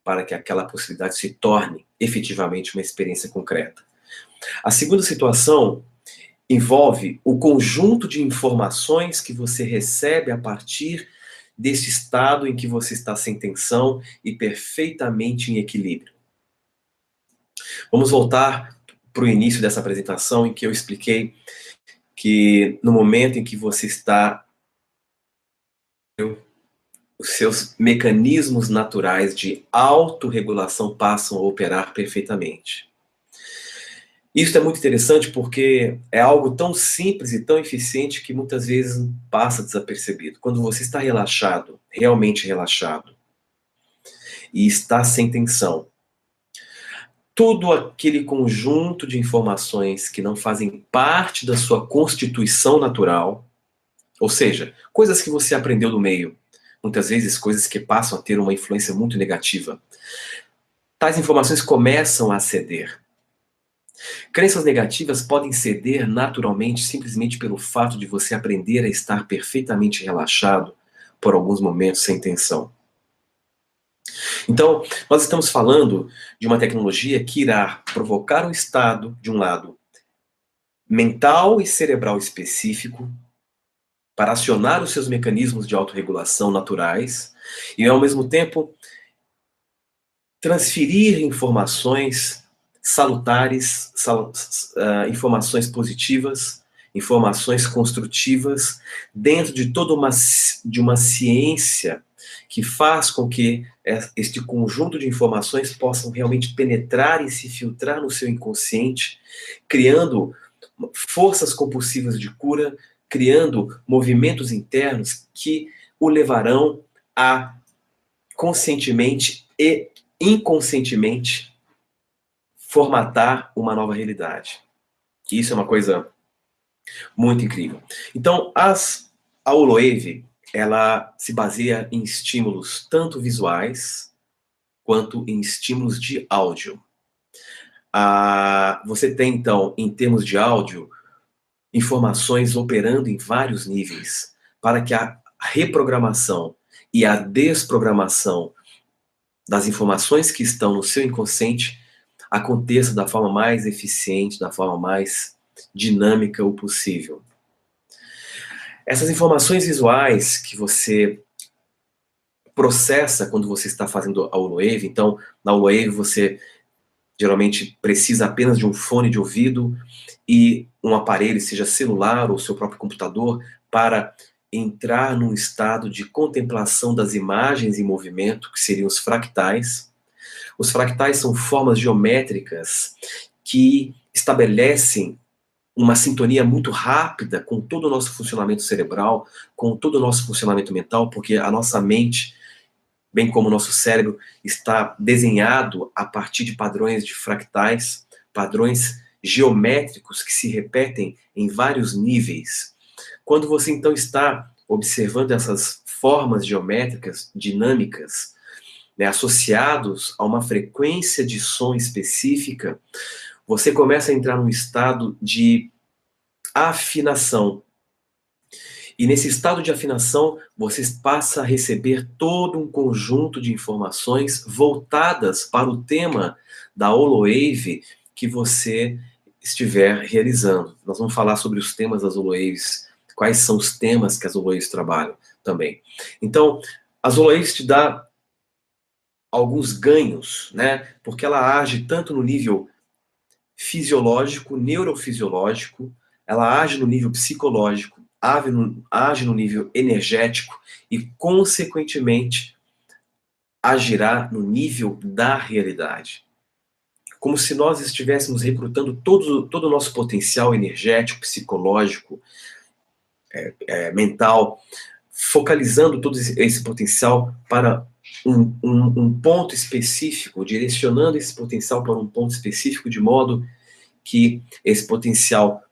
para que aquela possibilidade se torne efetivamente uma experiência concreta. A segunda situação envolve o conjunto de informações que você recebe a partir desse estado em que você está sem tensão e perfeitamente em equilíbrio. Vamos voltar para o início dessa apresentação em que eu expliquei que no momento em que você está, os seus mecanismos naturais de autorregulação passam a operar perfeitamente. Isso é muito interessante porque é algo tão simples e tão eficiente que muitas vezes passa desapercebido. Quando você está relaxado, realmente relaxado, e está sem tensão, todo aquele conjunto de informações que não fazem parte da sua constituição natural, ou seja, coisas que você aprendeu do meio, muitas vezes coisas que passam a ter uma influência muito negativa, tais informações começam a ceder. Crenças negativas podem ceder naturalmente simplesmente pelo fato de você aprender a estar perfeitamente relaxado por alguns momentos sem tensão. Então, nós estamos falando de uma tecnologia que irá provocar um estado, de um lado, mental e cerebral específico, para acionar os seus mecanismos de autorregulação naturais e, ao mesmo tempo, transferir informações salutares, informações positivas, informações construtivas, dentro de toda uma ciência que faz com que este conjunto de informações possam realmente penetrar e se filtrar no seu inconsciente, criando forças compulsivas de cura, criando movimentos internos que o levarão a conscientemente e inconscientemente formatar uma nova realidade. Isso é uma coisa muito incrível. Então, a Holowave, ela se baseia em estímulos tanto visuais quanto em estímulos de áudio. Você tem, então, em termos de áudio, informações operando em vários níveis para que a reprogramação e a desprogramação das informações que estão no seu inconsciente aconteça da forma mais eficiente, da forma mais dinâmica o possível. Essas informações visuais que você processa quando você está fazendo a Holowave, então, na Holowave você geralmente precisa apenas de um fone de ouvido e um aparelho, seja celular ou seu próprio computador, para entrar num estado de contemplação das imagens em movimento, que seriam os fractais. Os fractais são formas geométricas que estabelecem uma sintonia muito rápida com todo o nosso funcionamento cerebral, com todo o nosso funcionamento mental, porque a nossa mente, bem como o nosso cérebro, está desenhado a partir de padrões de fractais, padrões geométricos que se repetem em vários níveis. Quando você então está observando essas formas geométricas, dinâmicas, associados a uma frequência de som específica, você começa a entrar num estado de afinação. E nesse estado de afinação, você passa a receber todo um conjunto de informações voltadas para o tema da Holowave que você estiver realizando. Nós vamos falar sobre os temas das Holowaves, quais são os temas que as Holowaves trabalham também. Então, as Holowaves te dão alguns ganhos, né? Porque ela age tanto no nível fisiológico, neurofisiológico, ela age no nível psicológico, age no nível energético e, consequentemente, agirá no nível da realidade. Como se nós estivéssemos recrutando todo o nosso potencial energético, psicológico, mental, focalizando todo esse potencial para um ponto específico, direcionando esse potencial para um ponto específico, de modo que esse potencial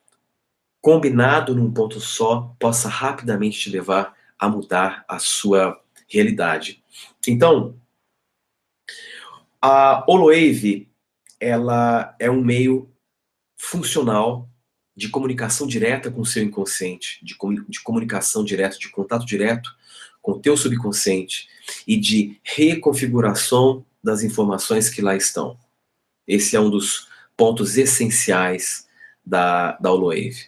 combinado num ponto só possa rapidamente te levar a mudar a sua realidade. Então, a Holowave, ela é um meio funcional de comunicação direta com o seu inconsciente, de comunicação direta, de contato direto com o teu subconsciente e de reconfiguração das informações que lá estão. Esse é um dos pontos essenciais da Holowave.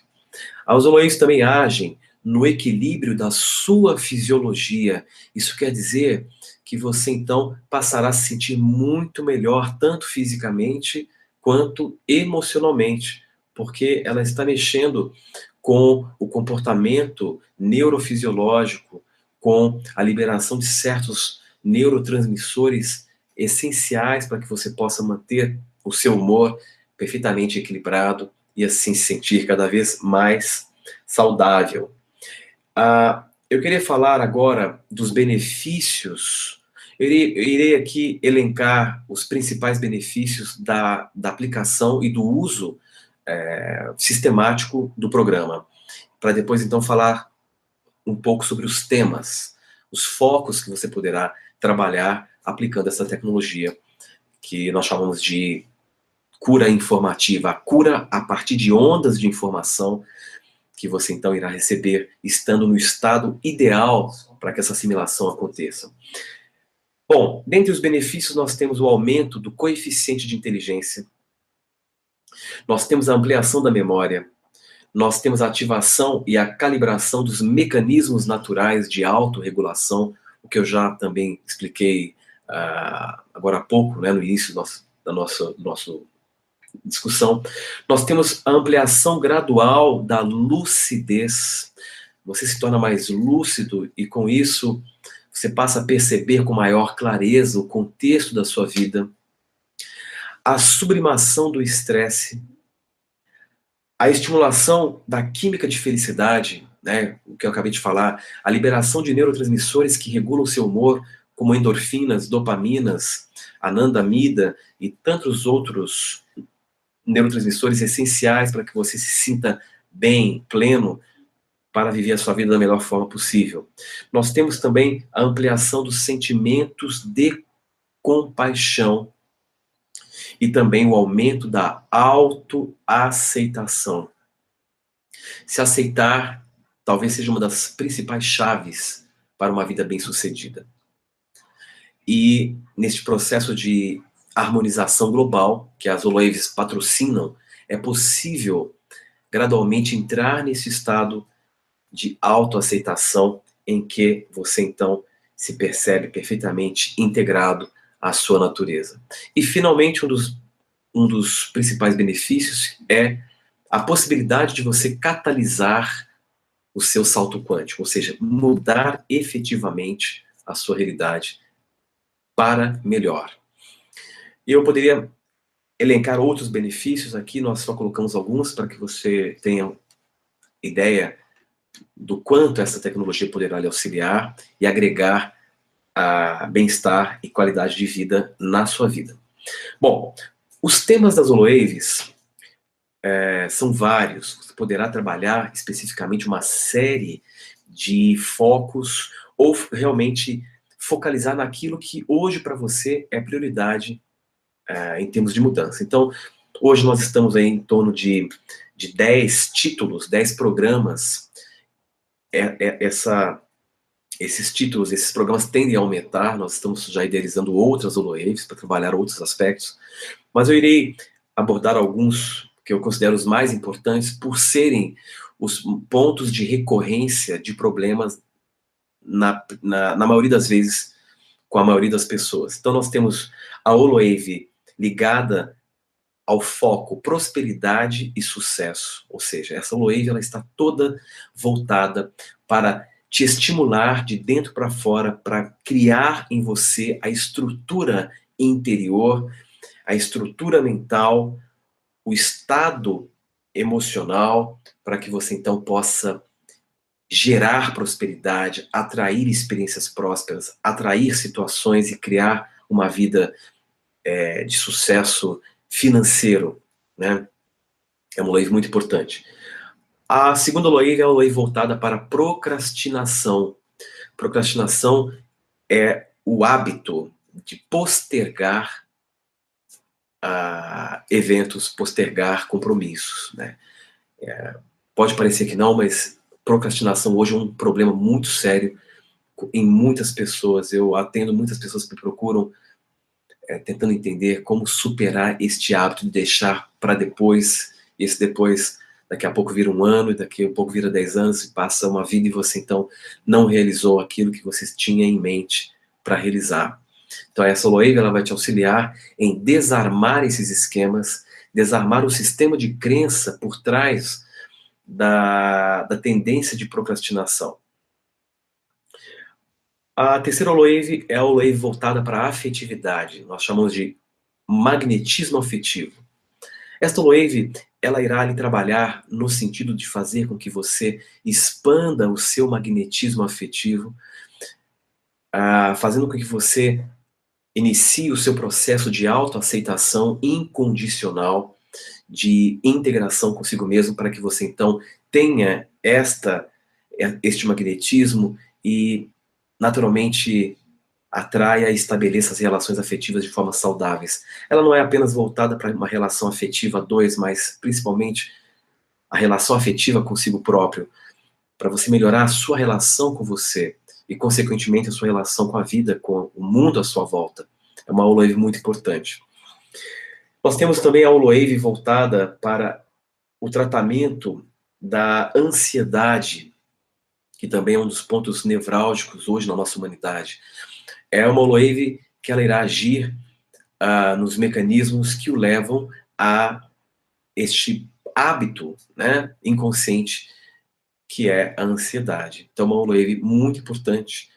As Holowaves também agem no equilíbrio da sua fisiologia. Isso quer dizer que você então passará a se sentir muito melhor, tanto fisicamente quanto emocionalmente, porque ela está mexendo com o comportamento neurofisiológico, com a liberação de certos neurotransmissores essenciais para que você possa manter o seu humor perfeitamente equilibrado e assim se sentir cada vez mais saudável. Eu queria falar agora dos benefícios. Eu irei aqui elencar os principais benefícios da aplicação e do uso sistemático do programa, para depois então falar um pouco sobre os temas, os focos que você poderá trabalhar aplicando essa tecnologia que nós chamamos de cura informativa, a cura a partir de ondas de informação que você então irá receber estando no estado ideal para que essa assimilação aconteça. Bom, dentre os benefícios nós temos o aumento do coeficiente de inteligência, nós temos a ampliação da memória, nós temos a ativação e a calibração dos mecanismos naturais de autorregulação, o que eu já também expliquei agora há pouco, né, no início da nossa discussão. Nós temos a ampliação gradual da lucidez. Você se torna mais lúcido e, com isso, você passa a perceber com maior clareza o contexto da sua vida. A sublimação do estresse. A estimulação da química de felicidade, né, o que eu acabei de falar. A liberação de neurotransmissores que regulam o seu humor, como endorfinas, dopaminas, anandamida e tantos outros neurotransmissores essenciais para que você se sinta bem, pleno, para viver a sua vida da melhor forma possível. Nós temos também a ampliação dos sentimentos de compaixão e também o aumento da autoaceitação. Se aceitar talvez seja uma das principais chaves para uma vida bem-sucedida. E neste processo de harmonização global, que as Holowaves patrocinam, é possível gradualmente entrar nesse estado de autoaceitação em que você então se percebe perfeitamente integrado à sua natureza. E finalmente um dos principais benefícios é a possibilidade de você catalisar o seu salto quântico, ou seja, mudar efetivamente a sua realidade para melhor. E eu poderia elencar outros benefícios aqui, nós só colocamos alguns para que você tenha ideia do quanto essa tecnologia poderá lhe auxiliar e agregar a bem-estar e qualidade de vida na sua vida. Bom, os temas das Holowaves são vários. Você poderá trabalhar especificamente uma série de focos ou realmente focalizar naquilo que hoje para você é prioridade em termos de mudança. Então, hoje nós estamos aí em torno de 10 títulos, 10 programas. Esses títulos, esses programas tendem a aumentar, nós estamos já idealizando outras Holowaves para trabalhar outros aspectos, mas eu irei abordar alguns que eu considero os mais importantes por serem os pontos de recorrência de problemas na maioria das vezes com a maioria das pessoas. Então nós temos a Holowave ligada ao foco prosperidade e sucesso, ou seja, essa Holowave ela está toda voltada para te estimular de dentro para fora para criar em você a estrutura interior, a estrutura mental, o estado emocional, para que você então possa gerar prosperidade, atrair experiências prósperas, atrair situações e criar uma vida de sucesso financeiro, né? É uma lei muito importante. A segunda lei é uma lei voltada para a procrastinação. Procrastinação é o hábito de postergar eventos, postergar compromissos, né? Pode parecer que não, mas procrastinação hoje é um problema muito sério em muitas pessoas. Eu atendo muitas pessoas que me procuram tentando entender como superar este hábito de deixar para depois. Esse depois, daqui a pouco vira um ano, e daqui a pouco vira 10 anos, e passa uma vida e você então não realizou aquilo que você tinha em mente para realizar. Então essa Loewe, ela vai te auxiliar em desarmar esses esquemas, desarmar o sistema de crença por trás da tendência de procrastinação. A terceira Loewe é a Loewe voltada para a afetividade. Nós chamamos de magnetismo afetivo. Esta Loewe, ela irá lhe trabalhar no sentido de fazer com que você expanda o seu magnetismo afetivo, fazendo com que você inicie o seu processo de autoaceitação incondicional, de integração consigo mesmo, para que você então tenha este magnetismo e naturalmente atraia e estabeleça as relações afetivas de forma saudáveis. Ela não é apenas voltada para uma relação afetiva a dois, mas principalmente a relação afetiva consigo próprio, para você melhorar a sua relação com você e, consequentemente, a sua relação com a vida, com o mundo à sua volta. É uma Loewe muito importante. Nós temos também a Loewe voltada para o tratamento da ansiedade, que também é um dos pontos nevrálgicos hoje na nossa humanidade. É uma Loewe que ela irá agir nos mecanismos que o levam a este hábito, né, inconsciente, que é a ansiedade. Então, uma Loewe muito importante,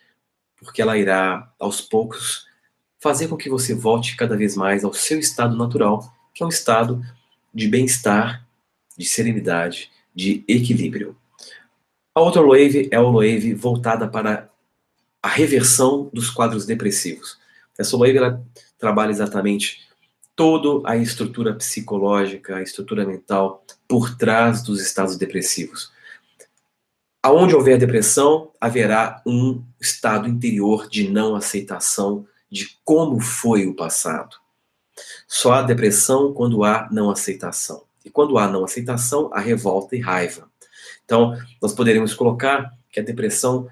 porque ela irá, aos poucos, fazer com que você volte cada vez mais ao seu estado natural, que é um estado de bem-estar, de serenidade, de equilíbrio. A outra Loewe é a Loewe voltada para a reversão dos quadros depressivos. Essa Loewe, ela trabalha exatamente toda a estrutura psicológica, a estrutura mental por trás dos estados depressivos. Aonde houver depressão, haverá um estado interior de não aceitação de como foi o passado. Só há depressão quando há não aceitação. E quando há não aceitação, há revolta e raiva. Então, nós poderíamos colocar que a depressão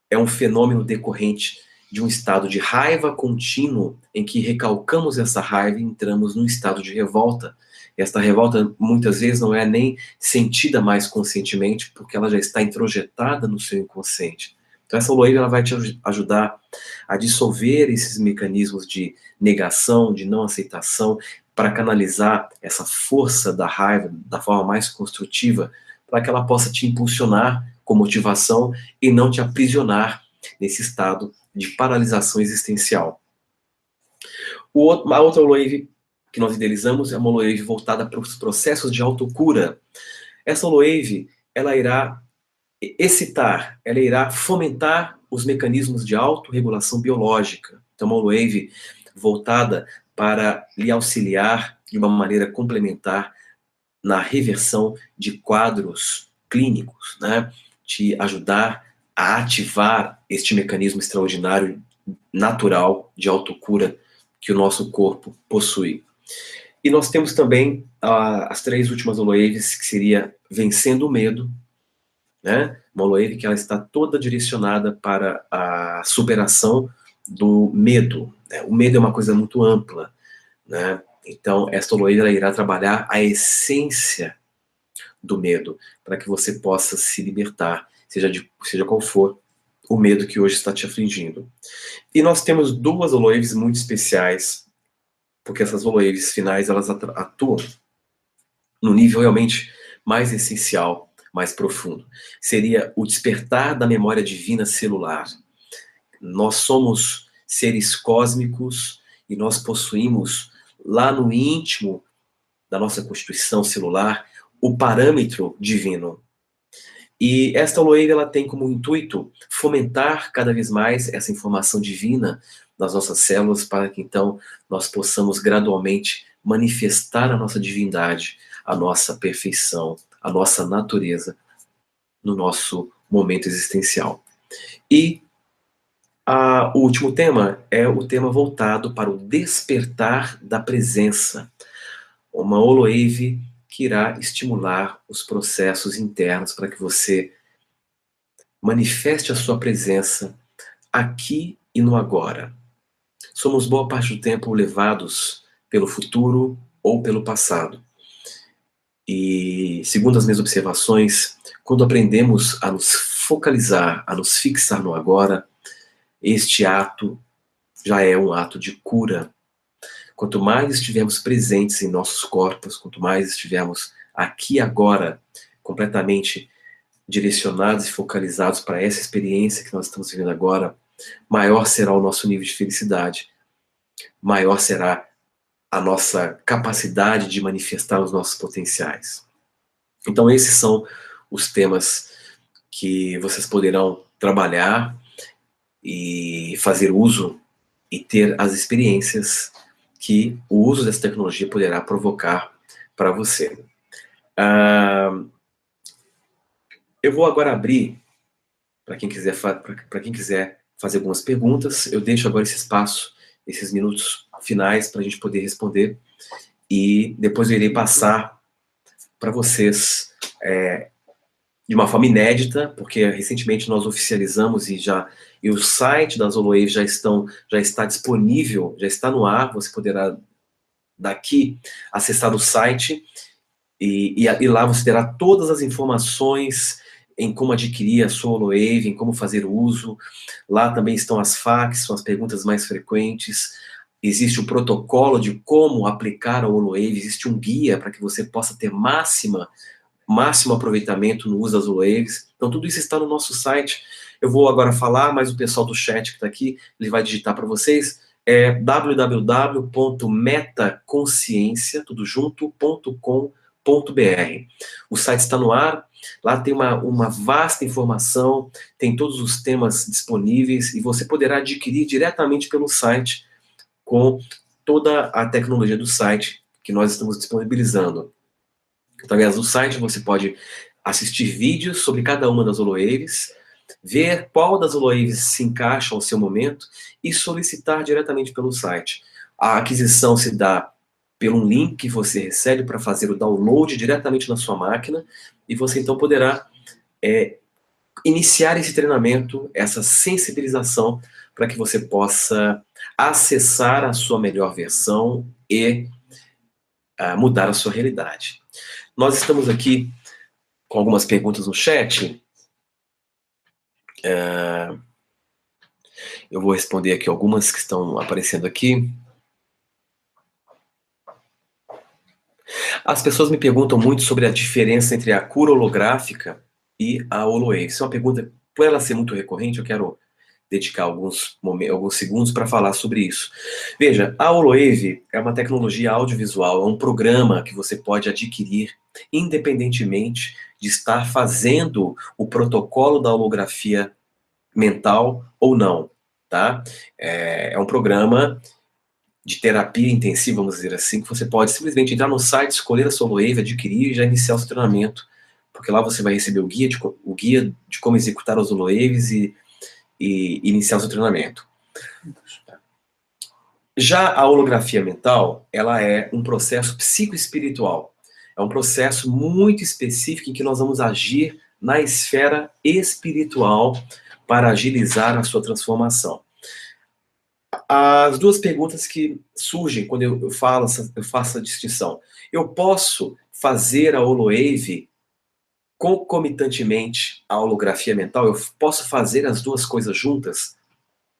é um fenômeno decorrente de um estado de raiva contínuo, em que recalcamos essa raiva e entramos num estado de revolta. Esta revolta, muitas vezes, não é nem sentida mais conscientemente, porque ela já está introjetada no seu inconsciente. Então, essa Loewe, ela vai te ajudar a dissolver esses mecanismos de negação, de não aceitação, para canalizar essa força da raiva da forma mais construtiva, para que ela possa te impulsionar com motivação e não te aprisionar nesse estado de paralisação existencial. A outra Loewe que nós idealizamos é uma Loewe voltada para os processos de autocura. Essa Loewe, ela irá excitar, ela irá fomentar os mecanismos de autorregulação biológica. Então, uma Loewe voltada para lhe auxiliar de uma maneira complementar na reversão de quadros clínicos, né? Te ajudar a ativar este mecanismo extraordinário, natural, de autocura que o nosso corpo possui. E nós temos também as três últimas Loeves, que seria vencendo o medo, né? Uma Loewe que ela está toda direcionada para a superação do medo, né? O medo é uma coisa muito ampla, né? Então, esta Loewe, ela irá trabalhar a essência do medo, para que você possa se libertar, seja qual for o medo que hoje está te afligindo. E nós temos duas Loeves muito especiais, porque essas Loeves finais, elas atuam no nível realmente mais essencial mais profundo. Seria o despertar da memória divina celular. Nós somos seres cósmicos e nós possuímos lá no íntimo da nossa constituição celular o parâmetro divino. E esta Holoave, ela tem como intuito fomentar cada vez mais essa informação divina nas nossas células para que então nós possamos gradualmente manifestar a nossa divindade, a nossa perfeição, a nossa natureza no nosso momento existencial. E o último tema é o tema voltado para o despertar da presença. Uma Holoave que irá estimular os processos internos para que você manifeste a sua presença aqui e no agora. Somos boa parte do tempo levados pelo futuro ou pelo passado. E, segundo as minhas observações, quando aprendemos a nos focalizar, a nos fixar no agora, este ato já é um ato de cura. Quanto mais estivermos presentes em nossos corpos, quanto mais estivermos aqui e agora, completamente direcionados e focalizados para essa experiência que nós estamos vivendo agora, maior será o nosso nível de felicidade, maior será a nossa capacidade de manifestar os nossos potenciais. Então esses são os temas que vocês poderão trabalhar e fazer uso e ter as experiências que o uso dessa tecnologia poderá provocar para você. Eu vou agora abrir para quem quiser fazer algumas perguntas. Eu deixo agora esse espaço, esses minutos finais para a gente poder responder e depois eu irei passar para vocês de uma forma inédita, porque recentemente nós oficializamos e o site das Holoave já está disponível, já está no ar. Você poderá daqui acessar o site e lá você terá todas as informações em como adquirir a sua Holoave, em como fazer uso. Lá também estão as FAQs, são as perguntas mais frequentes. Existe o protocolo de como aplicar a Holoave, existe um guia para que você possa ter máximo aproveitamento no uso das Holoaves. Então tudo isso está no nosso site. Eu vou agora falar, mas o pessoal do chat que está aqui, ele vai digitar para vocês, www.metaconsciência.com.br. O site está no ar, lá tem uma vasta informação, tem todos os temas disponíveis e você poderá adquirir diretamente pelo site com toda a tecnologia do site que nós estamos disponibilizando. Através do site você pode assistir vídeos sobre cada uma das Holoaves, ver qual das Holoaves se encaixa ao seu momento e solicitar diretamente pelo site. A aquisição se dá pelo link que você recebe para fazer o download diretamente na sua máquina e você então poderá iniciar esse treinamento, essa sensibilização para que você possa acessar a sua melhor versão e mudar a sua realidade. Nós estamos aqui com algumas perguntas no chat. Eu vou responder aqui algumas que estão aparecendo aqui. As pessoas me perguntam muito sobre a diferença entre a cura holográfica e a Holoave. Isso é uma pergunta, por ela ser muito recorrente, eu quero dedicar alguns segundos para falar sobre isso. Veja, a Holoave é uma tecnologia audiovisual, é um programa que você pode adquirir independentemente de estar fazendo o protocolo da holografia mental ou não, tá? É um programa de terapia intensiva, vamos dizer assim, que você pode simplesmente entrar no site, escolher a sua Holoave, adquirir e já iniciar o seu treinamento, porque lá você vai receber o guia de como executar as Holoaves e iniciar o seu treinamento. Já a holografia mental, ela é um processo psicoespiritual. É um processo muito específico em que nós vamos agir na esfera espiritual para agilizar a sua transformação. As duas perguntas que surgem quando eu faço essa distinção. Eu posso fazer a Holoave concomitantemente à holografia mental? Eu posso fazer as duas coisas juntas?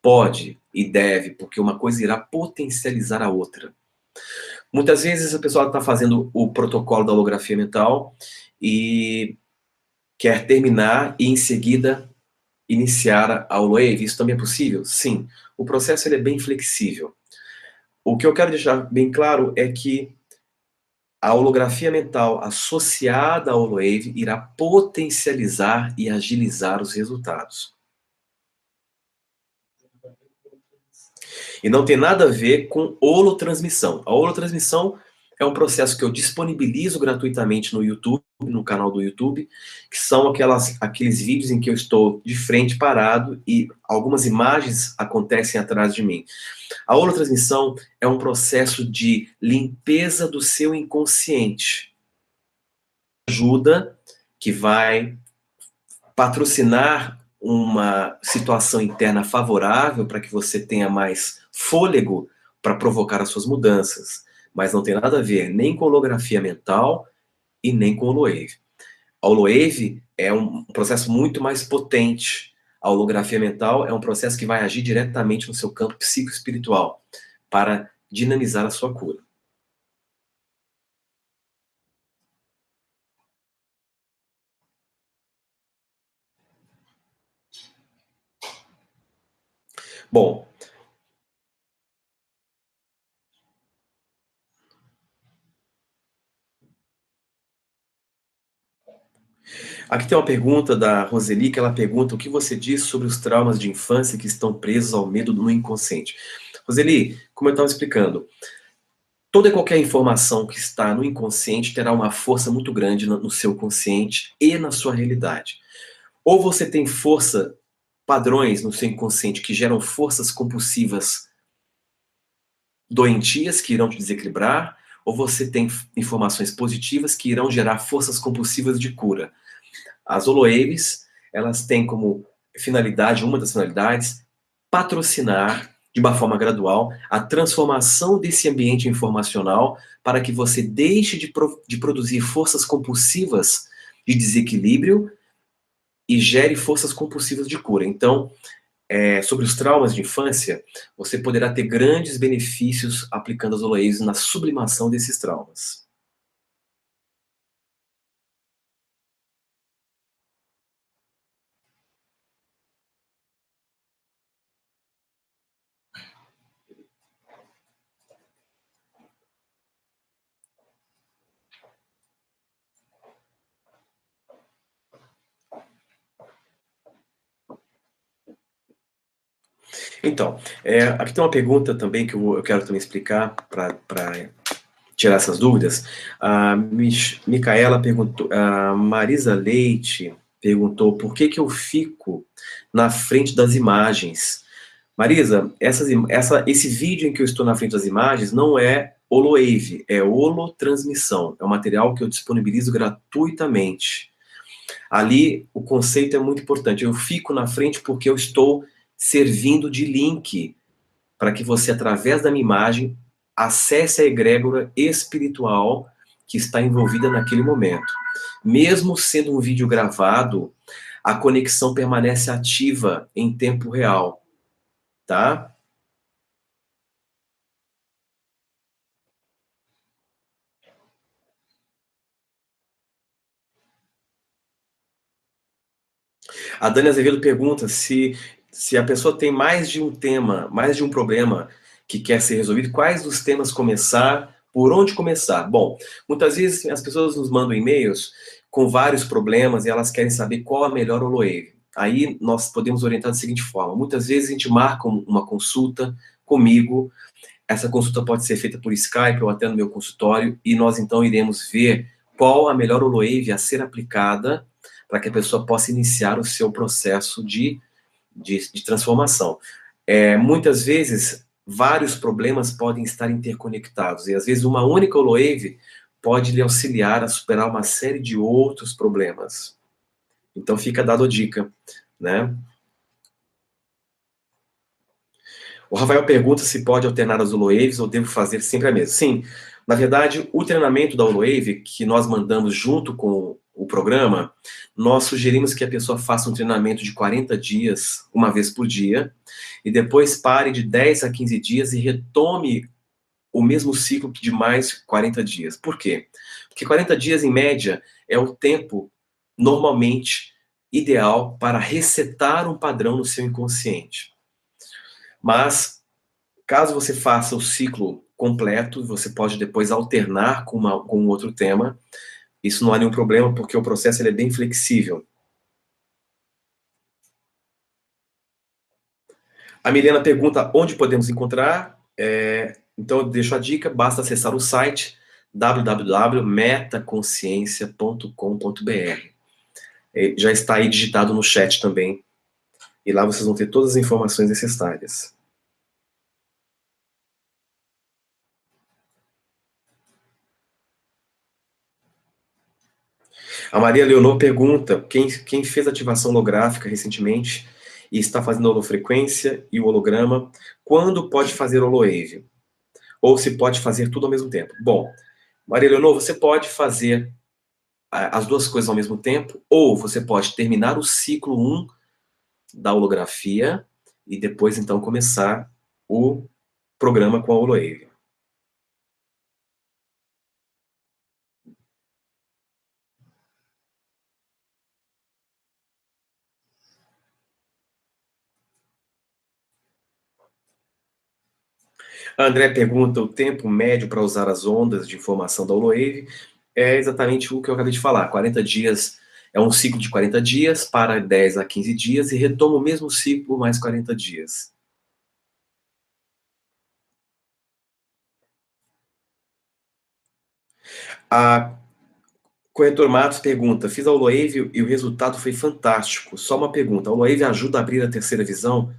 Pode e deve, porque uma coisa irá potencializar a outra. Muitas vezes a pessoa está fazendo o protocolo da holografia mental e quer terminar e, em seguida, iniciar a Holowave. Isso também é possível? Sim. O processo ele é bem flexível. O que eu quero deixar bem claro é que a holografia mental associada à Holowave irá potencializar e agilizar os resultados. E não tem nada a ver com holotransmissão. A holotransmissão é um processo que eu disponibilizo gratuitamente no YouTube, no canal do YouTube, que são aqueles vídeos em que eu estou de frente parado e algumas imagens acontecem atrás de mim. A holotransmissão é um processo de limpeza do seu inconsciente. Ajuda que vai patrocinar uma situação interna favorável para que você tenha mais fôlego para provocar as suas mudanças. Mas não tem nada a ver nem com holografia mental e nem com Holowave. A Holowave é um processo muito mais potente. A holografia mental é um processo que vai agir diretamente no seu campo psicoespiritual para dinamizar a sua cura. Bom, aqui tem uma pergunta da Roseli, que ela pergunta o que você diz sobre os traumas de infância que estão presos ao medo no inconsciente. Roseli, como eu estava explicando, toda e qualquer informação que está no inconsciente terá uma força muito grande no seu consciente e na sua realidade. Ou você tem padrões no seu inconsciente que geram forças compulsivas doentias que irão te desequilibrar, ou você tem informações positivas que irão gerar forças compulsivas de cura. As holowaves, elas têm como finalidade, uma das finalidades, patrocinar de uma forma gradual a transformação desse ambiente informacional para que você deixe de produzir forças compulsivas de desequilíbrio e gere forças compulsivas de cura. Então, sobre os traumas de infância, você poderá ter grandes benefícios aplicando as holowaves na sublimação desses traumas. Então, aqui tem uma pergunta também que eu quero também explicar para tirar essas dúvidas. A Micaela perguntou, a Marisa Leite perguntou por que eu fico na frente das imagens. Marisa, esse vídeo em que eu estou na frente das imagens não é Holowave, é holotransmissão. É um material que eu disponibilizo gratuitamente. Ali, o conceito é muito importante. Eu fico na frente porque eu estou servindo de link para que você, através da minha imagem, acesse a egrégora espiritual que está envolvida naquele momento. Mesmo sendo um vídeo gravado, a conexão permanece ativa em tempo real, tá? A Dani Azevedo pergunta se a pessoa tem mais de um tema, mais de um problema que quer ser resolvido, quais dos temas começar, por onde começar? Bom, muitas vezes as pessoas nos mandam e-mails com vários problemas e elas querem saber qual a melhor Holowave. Aí nós podemos orientar da seguinte forma: muitas vezes a gente marca uma consulta comigo, essa consulta pode ser feita por Skype ou até no meu consultório, e nós então iremos ver qual a melhor Holowave a ser aplicada para que a pessoa possa iniciar o seu processo de transformação. Muitas vezes, vários problemas podem estar interconectados, e às vezes uma única Holowave pode lhe auxiliar a superar uma série de outros problemas. Então fica dado a dica, né? O Rafael pergunta se pode alternar as Holowaves ou devo fazer sempre a mesma. Sim, na verdade, o treinamento da Holowave, que nós mandamos junto com o programa, nós sugerimos que a pessoa faça um treinamento de 40 dias, uma vez por dia, e depois pare de 10 a 15 dias e retome o mesmo ciclo de mais 40 dias. Por quê? Porque 40 dias, em média, é o tempo normalmente ideal para resetar um padrão no seu inconsciente. Mas, caso você faça o ciclo completo, você pode depois alternar com um outro tema. Isso não há nenhum problema, porque o processo ele é bem flexível. A Milena pergunta onde podemos encontrar. Então, eu deixo a dica, basta acessar o site www.metaconsciência.com.br. Já está aí digitado no chat também. E lá vocês vão ter todas as informações necessárias. A Maria Leonor pergunta, quem fez ativação holográfica recentemente e está fazendo holofrequência e o holograma, quando pode fazer holowave? Ou se pode fazer tudo ao mesmo tempo? Bom, Maria Leonor, você pode fazer as duas coisas ao mesmo tempo, ou você pode terminar o ciclo 1 da holografia e depois, então, começar o programa com a holowave. A André pergunta o tempo médio para usar as ondas de informação da holowave. É exatamente o que eu acabei de falar. 40 dias é um ciclo de 40 dias para 10 a 15 dias e retoma o mesmo ciclo mais 40 dias. A Corretor Matos pergunta, fiz a holowave e o resultado foi fantástico. Só uma pergunta, a holowave ajuda a abrir a terceira visão?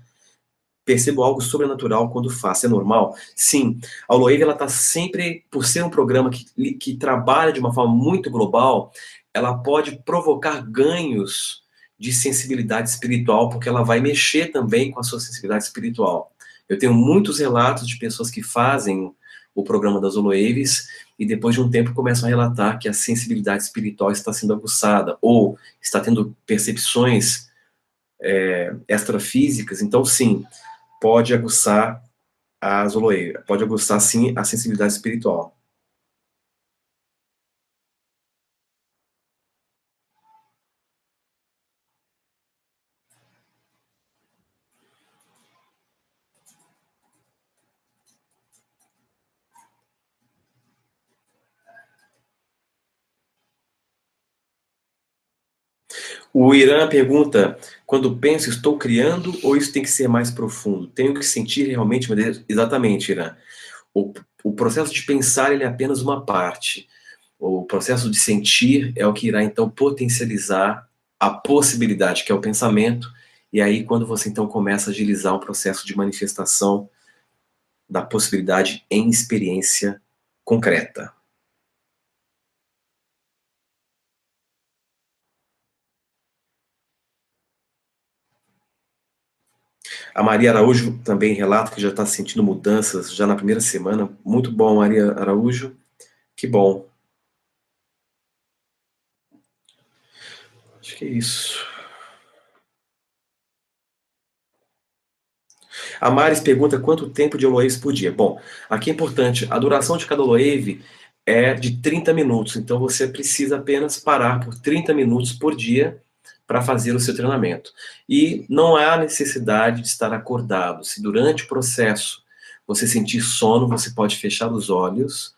Percebo algo sobrenatural quando faço, é normal? Sim, a holowave ela está sempre, por ser um programa que trabalha de uma forma muito global, ela pode provocar ganhos de sensibilidade espiritual, porque ela vai mexer também com a sua sensibilidade espiritual. Eu tenho muitos relatos de pessoas que fazem o programa das holowaves e depois de um tempo começam a relatar que a sensibilidade espiritual está sendo aguçada ou está tendo percepções extrafísicas. Então, sim, pode aguçar pode aguçar sim a sensibilidade espiritual. O Irã pergunta, quando penso, estou criando ou isso tem que ser mais profundo? Tenho que sentir realmente, exatamente, Irã. O processo de pensar ele é apenas uma parte. O processo de sentir é o que irá então potencializar a possibilidade, que é o pensamento, e aí quando você então começa a agilizar um processo de manifestação da possibilidade em experiência concreta. A Maria Araújo também relata que já está sentindo mudanças já na primeira semana. Muito bom, Maria Araújo. Que bom. Acho que é isso. A Maris pergunta quanto tempo de holowaves por dia. Bom, aqui é importante, a duração de cada holowave é de 30 minutos, então você precisa apenas parar por 30 minutos por dia para fazer o seu treinamento. E não há necessidade de estar acordado. Se durante o processo você sentir sono, você pode fechar os olhos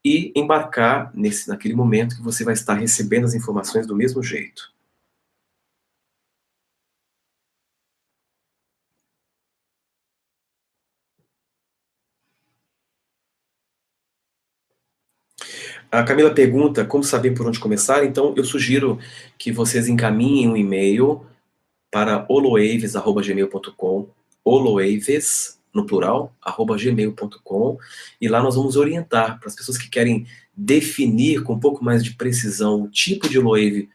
e embarcar naquele momento que você vai estar recebendo as informações do mesmo jeito. A Camila pergunta como saber por onde começar, então eu sugiro que vocês encaminhem um e-mail para holowaves@gmail.com, holowaves, no plural, @gmail.com, e lá nós vamos orientar para as pessoas que querem definir com um pouco mais de precisão o tipo de holowave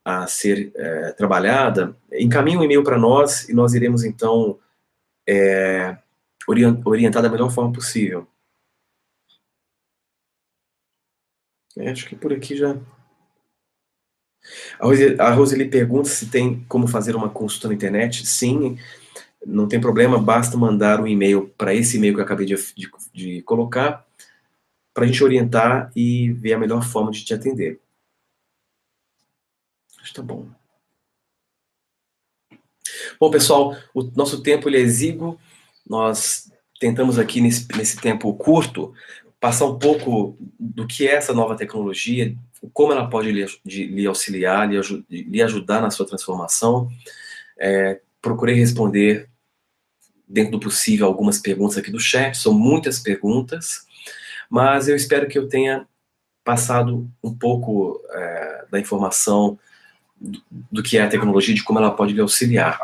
a ser trabalhada, encaminhe um e-mail para nós e nós iremos então orientar da melhor forma possível. Acho que por aqui já... A Roseli pergunta se tem como fazer uma consulta na internet. Sim, não tem problema, basta mandar um e-mail para esse e-mail que eu acabei de colocar, para a gente orientar e ver a melhor forma de te atender. Acho que tá bom. Bom, pessoal, o nosso tempo ele é exíguo. Nós tentamos aqui, nesse tempo curto, passar um pouco do que é essa nova tecnologia, como ela pode lhe auxiliar, lhe ajudar na sua transformação. Procurei responder, dentro do possível, algumas perguntas aqui do chat. São muitas perguntas, mas eu espero que eu tenha passado um pouco da informação do que é a tecnologia, de como ela pode lhe auxiliar.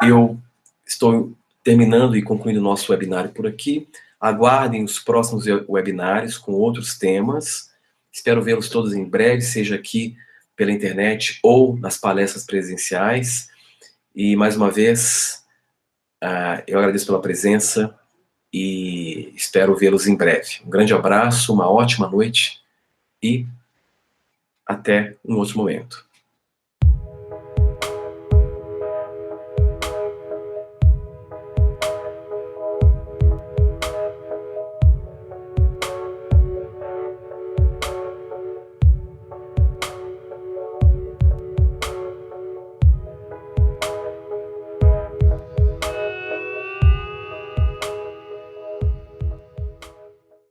Eu estou terminando e concluindo o nosso webinário por aqui. Aguardem os próximos webinários com outros temas. Espero vê-los todos em breve, seja aqui pela internet ou nas palestras presenciais. E, mais uma vez, eu agradeço pela presença e espero vê-los em breve. Um grande abraço, uma ótima noite e até um outro momento.